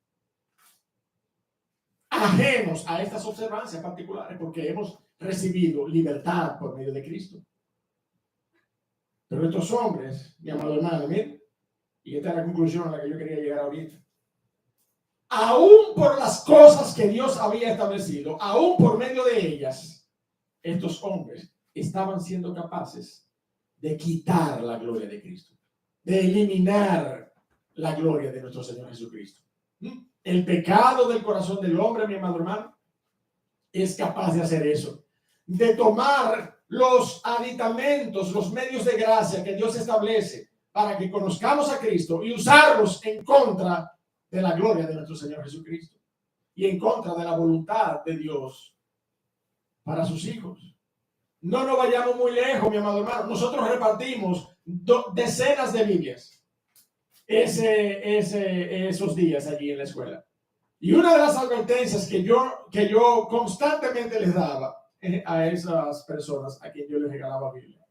ajenos a estas observancias particulares, porque hemos recibido libertad por medio de Cristo. Pero estos hombres, mi amado hermano, miren, y esta es la conclusión a la que yo quería llegar ahorita. Aún por las cosas que Dios había establecido, aún por medio de ellas, estos hombres estaban siendo capaces de quitar la gloria de Cristo, de eliminar la gloria de nuestro Señor Jesucristo. El pecado del corazón del hombre, mi amado hermano, es capaz de hacer eso, de tomar los aditamentos, los medios de gracia que Dios establece para que conozcamos a Cristo y usarlos en contra de la gloria de nuestro Señor Jesucristo y en contra de la voluntad de Dios para sus hijos. No nos vayamos muy lejos, mi amado hermano. Nosotros repartimos decenas de Biblias esos días allí en la escuela. Y una de las advertencias que yo constantemente les daba a esas personas a quien yo les regalaba Biblia.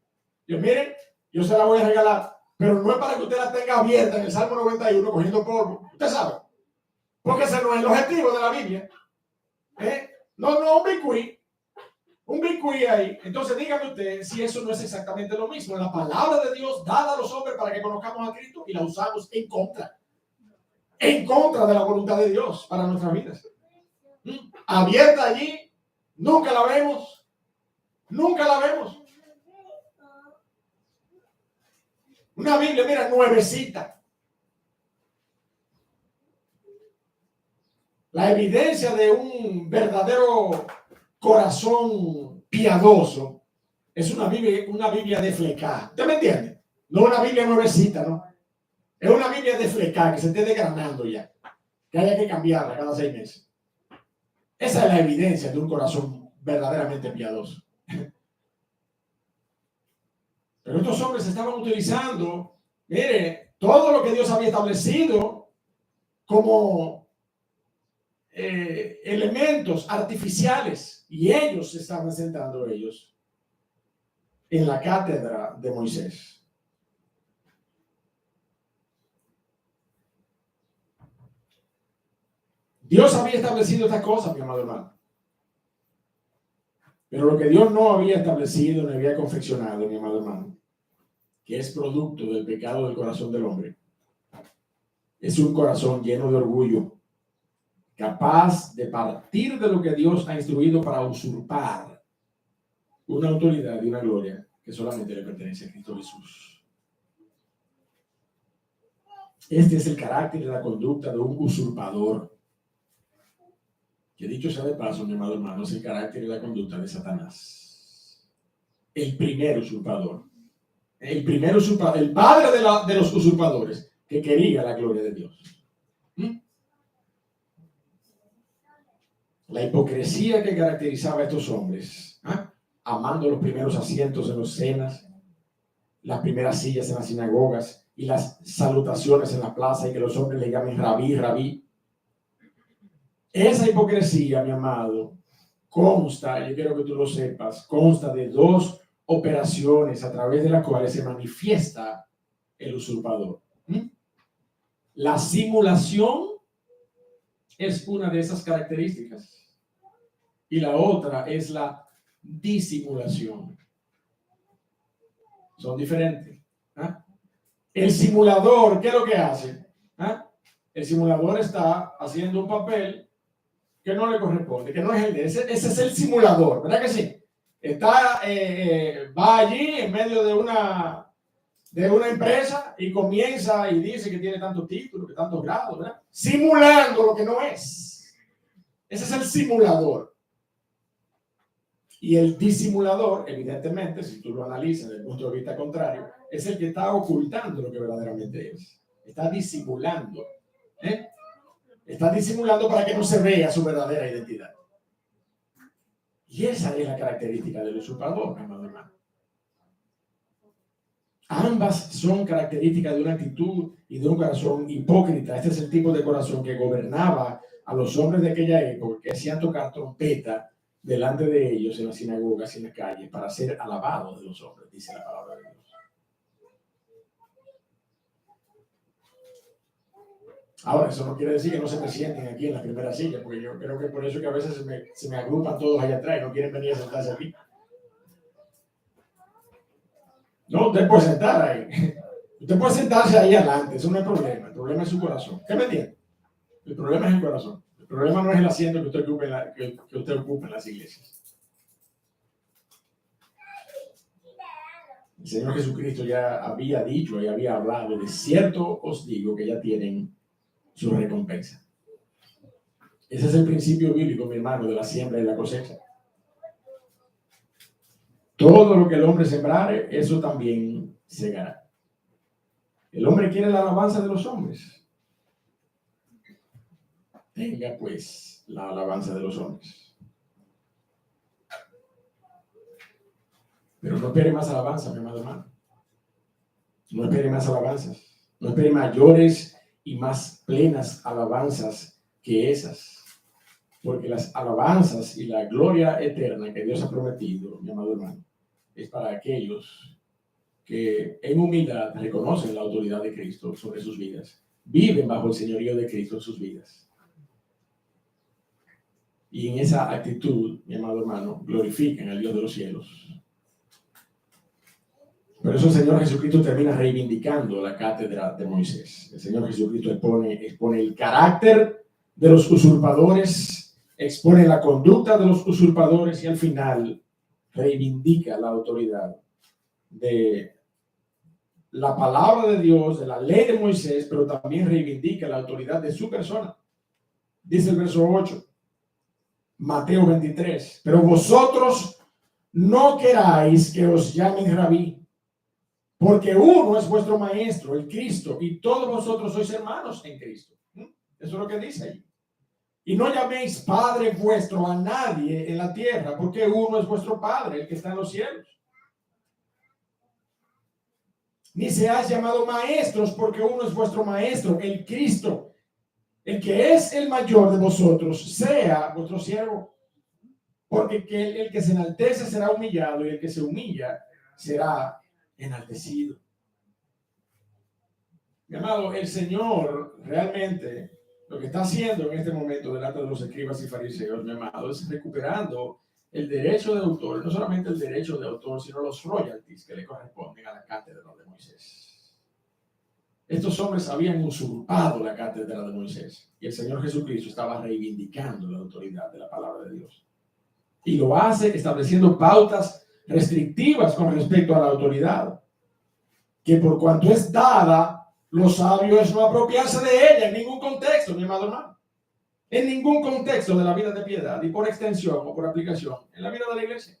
Yo, miren, yo se la voy a regalar, pero no es para que usted la tenga abierta en el Salmo 91 cogiendo polvo. Usted sabe. Porque ese no es el objetivo de la Biblia. No, un bicuí ahí. Entonces dígame usted si eso no es exactamente lo mismo. La palabra de Dios dada a los hombres para que conozcamos a Cristo y la usamos en contra de la voluntad de Dios para nuestras vidas. Abierta allí, nunca la vemos. Una Biblia, mira, nuevecita. La evidencia de un verdadero corazón piadoso es una Biblia desflecada. ¿Usted me entiende? No una Biblia nuevecita, ¿no? Es una Biblia desflecada que se esté desgranando ya, que haya que cambiarla cada 6 meses. Esa es la evidencia de un corazón verdaderamente piadoso. Pero estos hombres estaban utilizando, mire, todo lo que Dios había establecido como elementos artificiales, y ellos se estaban sentando en la cátedra de Moisés. Dios había establecido estas cosas, mi amado hermano. Pero lo que Dios no había establecido ni había confeccionado, mi amado hermano, que es producto del pecado del corazón del hombre, es un corazón lleno de orgullo, capaz de partir de lo que Dios ha instruido para usurpar una autoridad y una gloria que solamente le pertenece a Cristo Jesús. Este es el carácter y la conducta de un usurpador. Que dicho sea de paso, mi amado hermano, es el carácter y la conducta de Satanás. El primer usurpador. El padre de los usurpadores, que quería la gloria de Dios. La hipocresía que caracterizaba a estos hombres, amando los primeros asientos en las cenas, las primeras sillas en las sinagogas y las salutaciones en la plaza y que los hombres le llamen rabí, rabí. Esa hipocresía, mi amado, consta, yo quiero que tú lo sepas, consta de 2 operaciones a través de las cuales se manifiesta el usurpador. La simulación es una de esas características y la otra es la disimulación. Son diferentes. El simulador, ¿qué es lo que hace? El simulador está haciendo un papel que no le corresponde, que no es el de ese es el simulador, ¿verdad que sí? Va allí en medio de una empresa y comienza y dice que tiene tantos títulos, que tantos grados, ¿verdad? Simulando lo que no es. Ese es el simulador. Y el disimulador, evidentemente, si tú lo analizas desde el punto de vista contrario, es el que está ocultando lo que verdaderamente es. Está disimulando. Está disimulando para que no se vea su verdadera identidad. Y esa es la característica del usurpador, mi amado hermano. Ambas son características de una actitud y de un corazón hipócrita. Este es el tipo de corazón que gobernaba a los hombres de aquella época, que hacían tocar trompeta delante de ellos en las sinagogas y en las calles para ser alabados de los hombres, dice la palabra de Dios. Ahora, eso no quiere decir que no se me sienten aquí en la primera silla, porque yo creo que por eso que a veces se me agrupan todos allá atrás y no quieren venir a sentarse aquí. No, usted puede sentar ahí. Usted puede sentarse ahí adelante, eso no es problema. El problema es su corazón. ¿Qué me entiende? El problema es el corazón. El problema no es el asiento que usted ocupe en las iglesias. El Señor Jesucristo ya había dicho y había hablado: de cierto os digo que ya tienen su recompensa. Ese es el principio bíblico, mi hermano, de la siembra y la cosecha. Todo lo que el hombre sembrare, eso también segará. El hombre quiere la alabanza de los hombres. Tenga pues la alabanza de los hombres. Pero no espere más alabanza, mi amado hermano. No espere más alabanzas. No espere mayores y más plenas alabanzas que esas. Porque las alabanzas y la gloria eterna que Dios ha prometido, mi amado hermano, es para aquellos que en humildad reconocen la autoridad de Cristo sobre sus vidas, viven bajo el señorío de Cristo en sus vidas. Y en esa actitud, mi amado hermano, glorifican al Dios de los cielos. Por eso el Señor Jesucristo termina reivindicando la cátedra de Moisés. El Señor Jesucristo expone el carácter de los usurpadores, expone la conducta de los usurpadores y al final reivindica la autoridad de la palabra de Dios, de la ley de Moisés, pero también reivindica la autoridad de su persona. Dice el verso 8, Mateo 23, pero vosotros no queráis que os llamen rabí, porque uno es vuestro maestro, el Cristo, y todos vosotros sois hermanos en Cristo. Eso es lo que dice ahí. Y no llaméis Padre vuestro a nadie en la tierra, porque uno es vuestro Padre, el que está en los cielos. Ni seáis llamados maestros, porque uno es vuestro maestro, el Cristo. El que es el mayor de vosotros sea vuestro siervo, porque el que se enaltece será humillado y el que se humilla será enaltecido. Mi amado, el Señor realmente lo que está haciendo en este momento delante de los escribas y fariseos, mi amado, es recuperando el derecho de autor, no solamente el derecho de autor, sino los royalties que le corresponden a la cátedra de Moisés. Estos hombres habían usurpado la cátedra de Moisés y el Señor Jesucristo estaba reivindicando la autoridad de la palabra de Dios. Y lo hace estableciendo pautas restrictivas con respecto a la autoridad, que por cuanto es dada, lo sabio es no apropiarse de ella en ningún contexto, mi amado hermano. En ningún contexto de la vida de piedad y por extensión o por aplicación en la vida de la iglesia.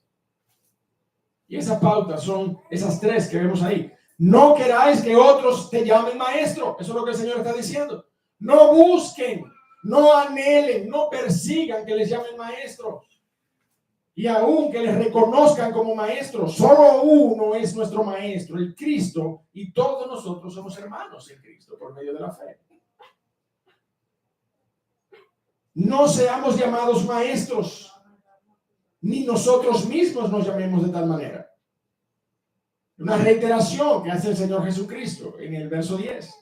Y esas pautas son esas tres que vemos ahí. No queráis que otros te llamen maestro. Eso es lo que el Señor está diciendo. No busquen, no anhelen, no persigan que les llamen maestro. Y aun que les reconozcan como maestros, solo uno es nuestro maestro, el Cristo, y todos nosotros somos hermanos en Cristo por medio de la fe. No seamos llamados maestros, ni nosotros mismos nos llamemos de tal manera. Una reiteración que hace el Señor Jesucristo en el verso 10.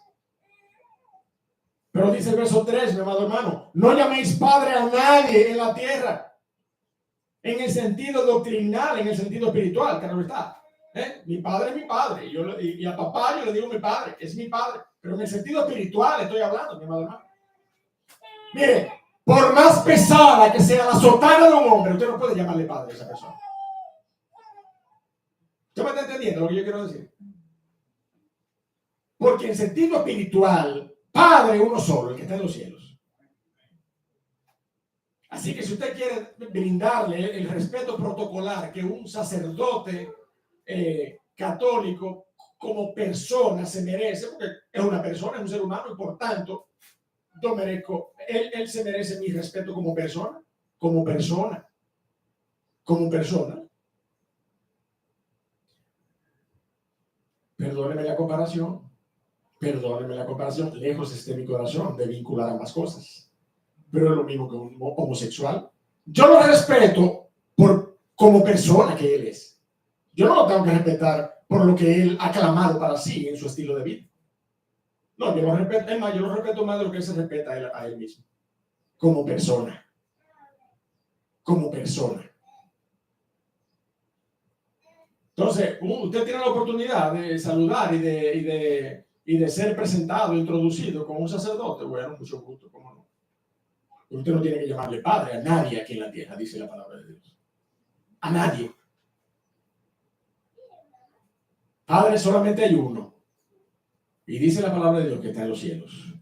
Pero dice el verso 3, mi amado hermano, no llaméis padre a nadie en la tierra. En el sentido doctrinal, en el sentido espiritual, claro está. Mi padre es mi padre. Y a papá yo le digo mi padre, es mi padre. Pero en el sentido espiritual estoy hablando, mi amado hermano. Mire, por más pesada que sea la sotana de un hombre, usted no puede llamarle padre a esa persona. ¿Usted me está entendiendo lo que yo quiero decir? Porque en sentido espiritual, padre uno solo, el que está en los cielos. Así que si usted quiere brindarle el respeto protocolar que un sacerdote católico como persona se merece, porque es una persona, es un ser humano, y por tanto, yo merezco, él se merece mi respeto como persona, como persona, como persona. Perdóneme la comparación, lejos esté mi corazón de vincular ambas cosas. Pero es lo mismo que un homosexual. Yo lo respeto como persona que él es. Yo no lo tengo que respetar por lo que él ha clamado para sí en su estilo de vida. No, yo lo respeto, es más, yo lo respeto más de lo que él se respeta a él mismo. Como persona. Como persona. Entonces, usted tiene la oportunidad de saludar y de ser presentado, introducido como un sacerdote. Bueno, mucho gusto, ¿cómo no? Usted no tiene que llamarle padre a nadie aquí en la tierra, dice la palabra de Dios. A nadie. Padre, solamente hay uno. Y dice la palabra de Dios que está en los cielos,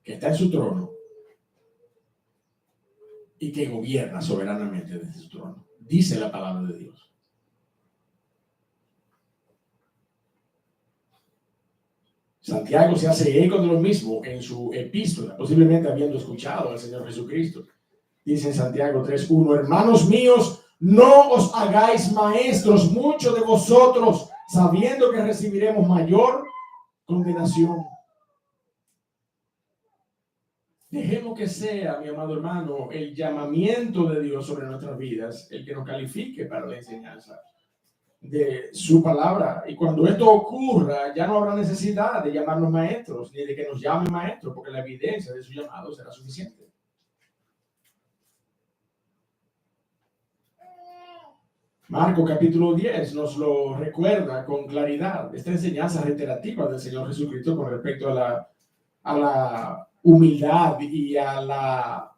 que está en su trono y que gobierna soberanamente desde su trono. Dice la palabra de Dios. Santiago se hace eco de lo mismo en su epístola, posiblemente habiendo escuchado al Señor Jesucristo. Dice en Santiago 3:1, hermanos míos, no os hagáis maestros muchos de vosotros, sabiendo que recibiremos mayor condenación. Dejemos que sea, mi amado hermano, el llamamiento de Dios sobre nuestras vidas el que nos califique para la enseñanza de su palabra. Y cuando esto ocurra, ya no habrá necesidad de llamarnos maestros, ni de que nos llamen maestros, porque la evidencia de su llamado será suficiente. Marcos capítulo 10 nos lo recuerda con claridad, esta enseñanza reiterativa del Señor Jesucristo con respecto a la humildad y a la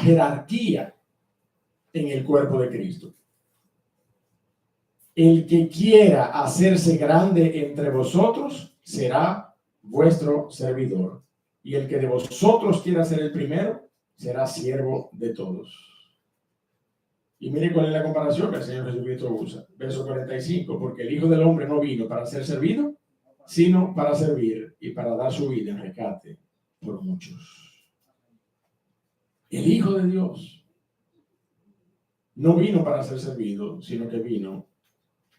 jerarquía en el cuerpo de Cristo. El que quiera hacerse grande entre vosotros será vuestro servidor, y el que de vosotros quiera ser el primero será siervo de todos. Y mire cuál es la comparación que el Señor Jesucristo usa. Verso 45, porque el Hijo del Hombre no vino para ser servido, sino para servir y para dar su vida en rescate por muchos. El Hijo de Dios no vino para ser servido, sino que vino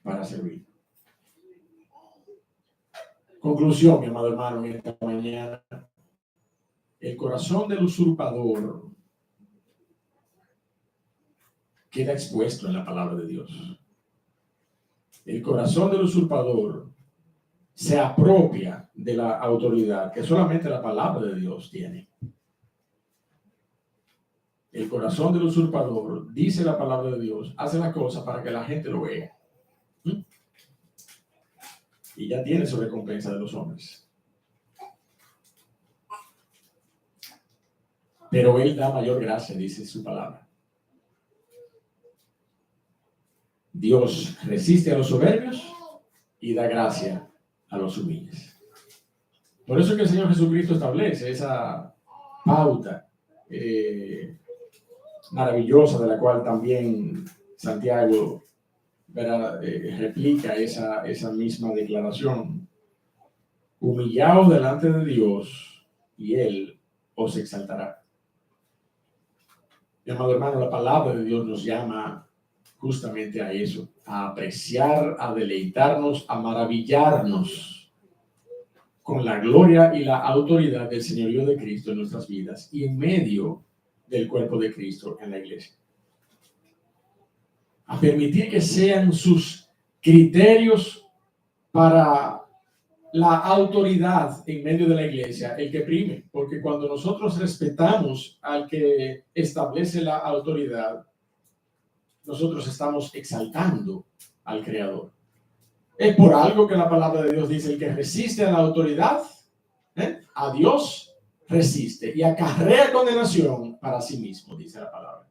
para servir. Conclusión, mi amado hermano, en esta mañana. El corazón del usurpador queda expuesto en la palabra de Dios. El corazón del usurpador se apropia de la autoridad que solamente la palabra de Dios tiene. El corazón del usurpador, dice la palabra de Dios, hace la cosa para que la gente lo vea. Y ya tiene su recompensa de los hombres. Pero él da mayor gracia, dice su palabra. Dios resiste a los soberbios y da gracia a los humildes. Por eso es que el Señor Jesucristo establece esa pauta maravillosa, de la cual también Santiago replica esa misma declaración. Humillaos delante de Dios y Él os exaltará. Mi amado hermano, la palabra de Dios nos llama justamente a eso, a apreciar, a deleitarnos, a maravillarnos con la gloria y la autoridad del señorío de Cristo en nuestras vidas y en medio del cuerpo de Cristo en la iglesia. A permitir que sean sus criterios para la autoridad en medio de la iglesia el que prime, porque cuando nosotros respetamos al que establece la autoridad, nosotros estamos exaltando al Creador. Es por algo que la palabra de Dios dice: el que resiste a la autoridad, a Dios resiste y acarrea condenación para sí mismo, dice la palabra.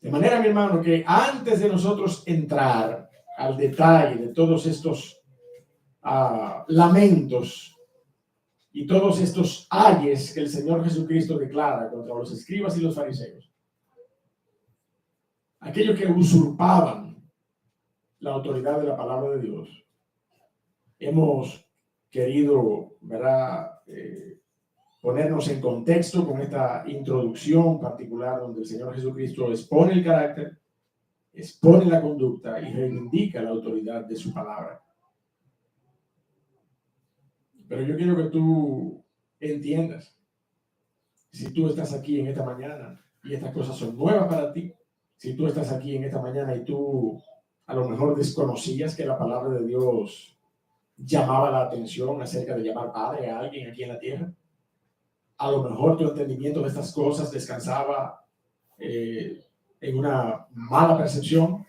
De manera, mi hermano, que antes de nosotros entrar al detalle de todos estos lamentos y todos estos ayes que el Señor Jesucristo declara contra los escribas y los fariseos, aquellos que usurpaban la autoridad de la palabra de Dios, hemos querido, ¿verdad?, ponernos en contexto con esta introducción particular donde el Señor Jesucristo expone el carácter, expone la conducta y reivindica la autoridad de su palabra. Pero yo quiero que tú entiendas, si tú estás aquí en esta mañana y estas cosas son nuevas para ti, si tú estás aquí en esta mañana y tú a lo mejor desconocías que la palabra de Dios llamaba la atención acerca de llamar padre a alguien aquí en la tierra, a lo mejor tu entendimiento de estas cosas descansaba en una mala percepción.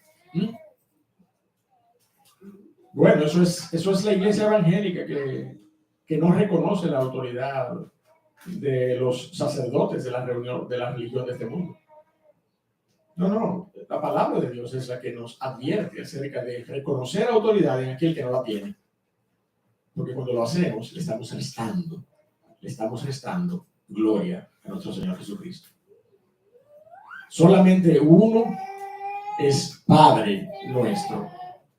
Bueno, eso es la iglesia evangélica que no reconoce la autoridad de los sacerdotes de la religión de este mundo. No. La palabra de Dios es la que nos advierte acerca de reconocer autoridad en aquel que no la tiene. Porque cuando lo hacemos, le estamos restando gloria a nuestro Señor Jesucristo. Solamente uno es Padre nuestro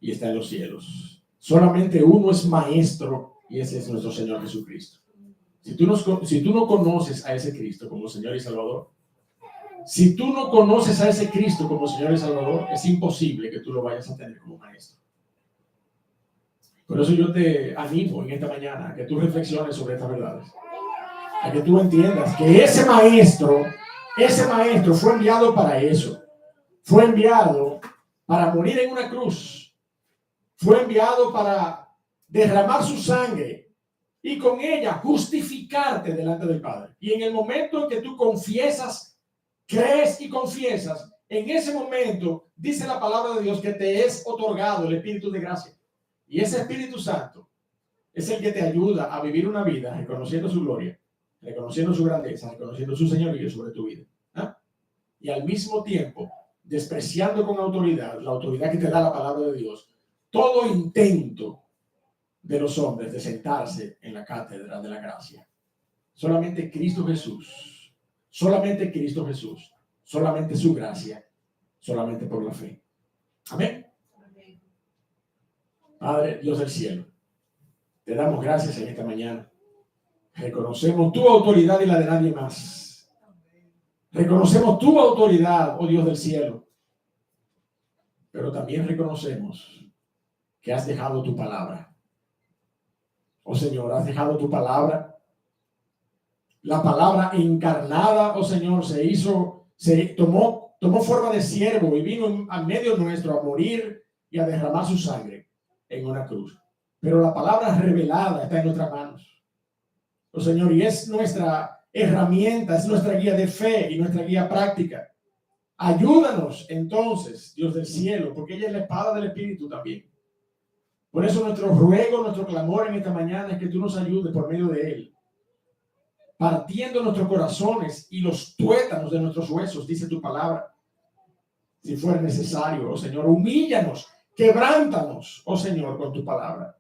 y está en los cielos. Solamente uno es Maestro y ese es nuestro Señor Jesucristo. Si tú no conoces a ese Cristo como Señor y Salvador, si tú no conoces a ese Cristo como Señor y Salvador, es imposible que tú lo vayas a tener como Maestro. Por eso yo te animo en esta mañana a que tú reflexiones sobre estas verdades. A que tú entiendas que ese maestro fue enviado para eso. Fue enviado para morir en una cruz. Fue enviado para derramar su sangre y con ella justificarte delante del Padre. Y en el momento en que tú confiesas, crees y confiesas, en ese momento dice la palabra de Dios que te es otorgado el Espíritu de gracia. Y ese Espíritu Santo es el que te ayuda a vivir una vida reconociendo su gloria, reconociendo su grandeza, reconociendo su señorío sobre tu vida. Y al mismo tiempo, despreciando con autoridad, la autoridad que te da la palabra de Dios, todo intento de los hombres de sentarse en la cátedra de la gracia. Solamente Cristo Jesús, solamente Cristo Jesús, solamente su gracia, solamente por la fe. Amén. Padre, Dios del cielo, te damos gracias en esta mañana. Reconocemos tu autoridad y la de nadie más. Reconocemos tu autoridad, oh Dios del cielo. Pero también reconocemos que has dejado tu palabra. Oh Señor, has dejado tu palabra. La palabra encarnada, oh Señor, tomó forma de siervo y vino al medio nuestro a morir y a derramar su sangre en una cruz. Pero la palabra revelada está en nuestras manos. Oh Señor, y es nuestra herramienta, es nuestra guía de fe y nuestra guía práctica. Ayúdanos entonces, Dios del cielo, porque ella es la espada del Espíritu también. Por eso nuestro ruego, nuestro clamor en esta mañana es que tú nos ayudes por medio de él, partiendo nuestros corazones y los tuétanos de nuestros huesos, dice tu palabra. Si fuera necesario, oh Señor, humíllanos, quebrántanos, oh Señor, con tu palabra.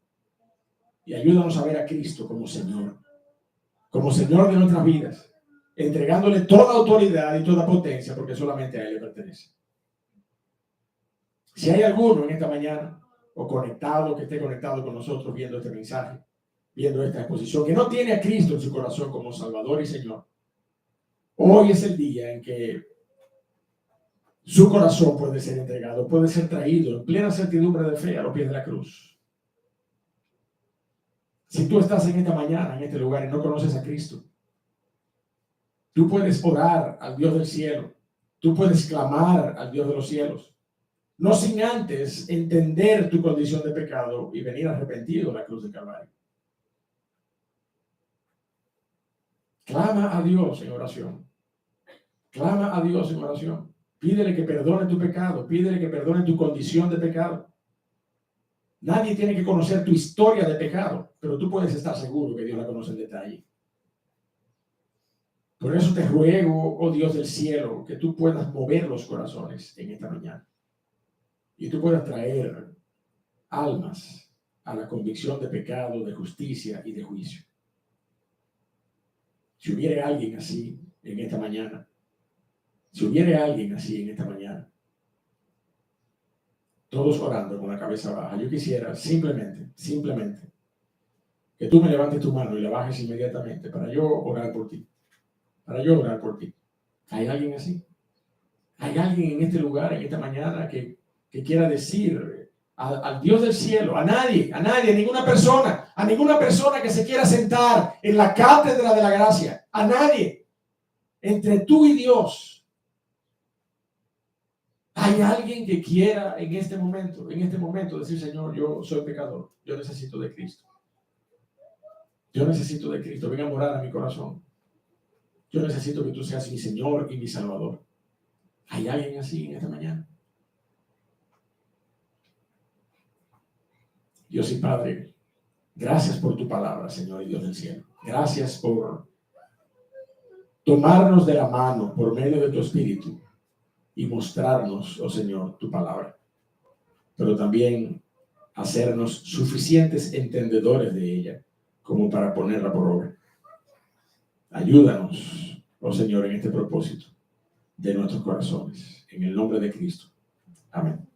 Y ayúdanos a ver a Cristo como Señor de nuestras vidas, entregándole toda autoridad y toda potencia, porque solamente a él le pertenece. Si hay alguno en esta mañana, o conectado, que esté conectado con nosotros viendo este mensaje, viendo esta exposición, que no tiene a Cristo en su corazón como Salvador y Señor, hoy es el día en que su corazón puede ser entregado, puede ser traído en plena certidumbre de fe a los pies de la cruz. Si tú estás en esta mañana, en este lugar, y no conoces a Cristo, tú puedes orar al Dios del cielo, tú puedes clamar al Dios de los cielos, no sin antes entender tu condición de pecado y venir arrepentido a la cruz de Calvario. Clama a Dios en oración. Clama a Dios en oración. Pídele que perdone tu pecado. Pídele que perdone tu condición de pecado. Nadie tiene que conocer tu historia de pecado, pero tú puedes estar seguro que Dios la conoce en detalle. Por eso te ruego, oh Dios del cielo, que tú puedas mover los corazones en esta mañana. Y tú puedas traer almas a la convicción de pecado, de justicia y de juicio. Si hubiera alguien así en esta mañana, todos orando con la cabeza baja, yo quisiera simplemente, que tú me levantes tu mano y la bajes inmediatamente para yo orar por ti. ¿Hay alguien así? ¿Hay alguien en este lugar, en esta mañana, que quiera decir al Dios del cielo, a nadie, a ninguna persona que se quiera sentar en la cátedra de la gracia, a nadie, entre tú y Dios? ¿Hay alguien que quiera en este momento decir, Señor, yo soy pecador, yo necesito de Cristo? Ven a morar a mi corazón. Yo necesito que tú seas mi Señor y mi Salvador. ¿Hay alguien así en esta mañana? Dios y Padre, gracias por tu palabra, Señor y Dios del cielo. Gracias por tomarnos de la mano por medio de tu Espíritu y mostrarnos, oh Señor, tu palabra, pero también hacernos suficientes entendedores de ella como para ponerla por obra. Ayúdanos, oh Señor, en este propósito de nuestros corazones. En el nombre de Cristo. Amén.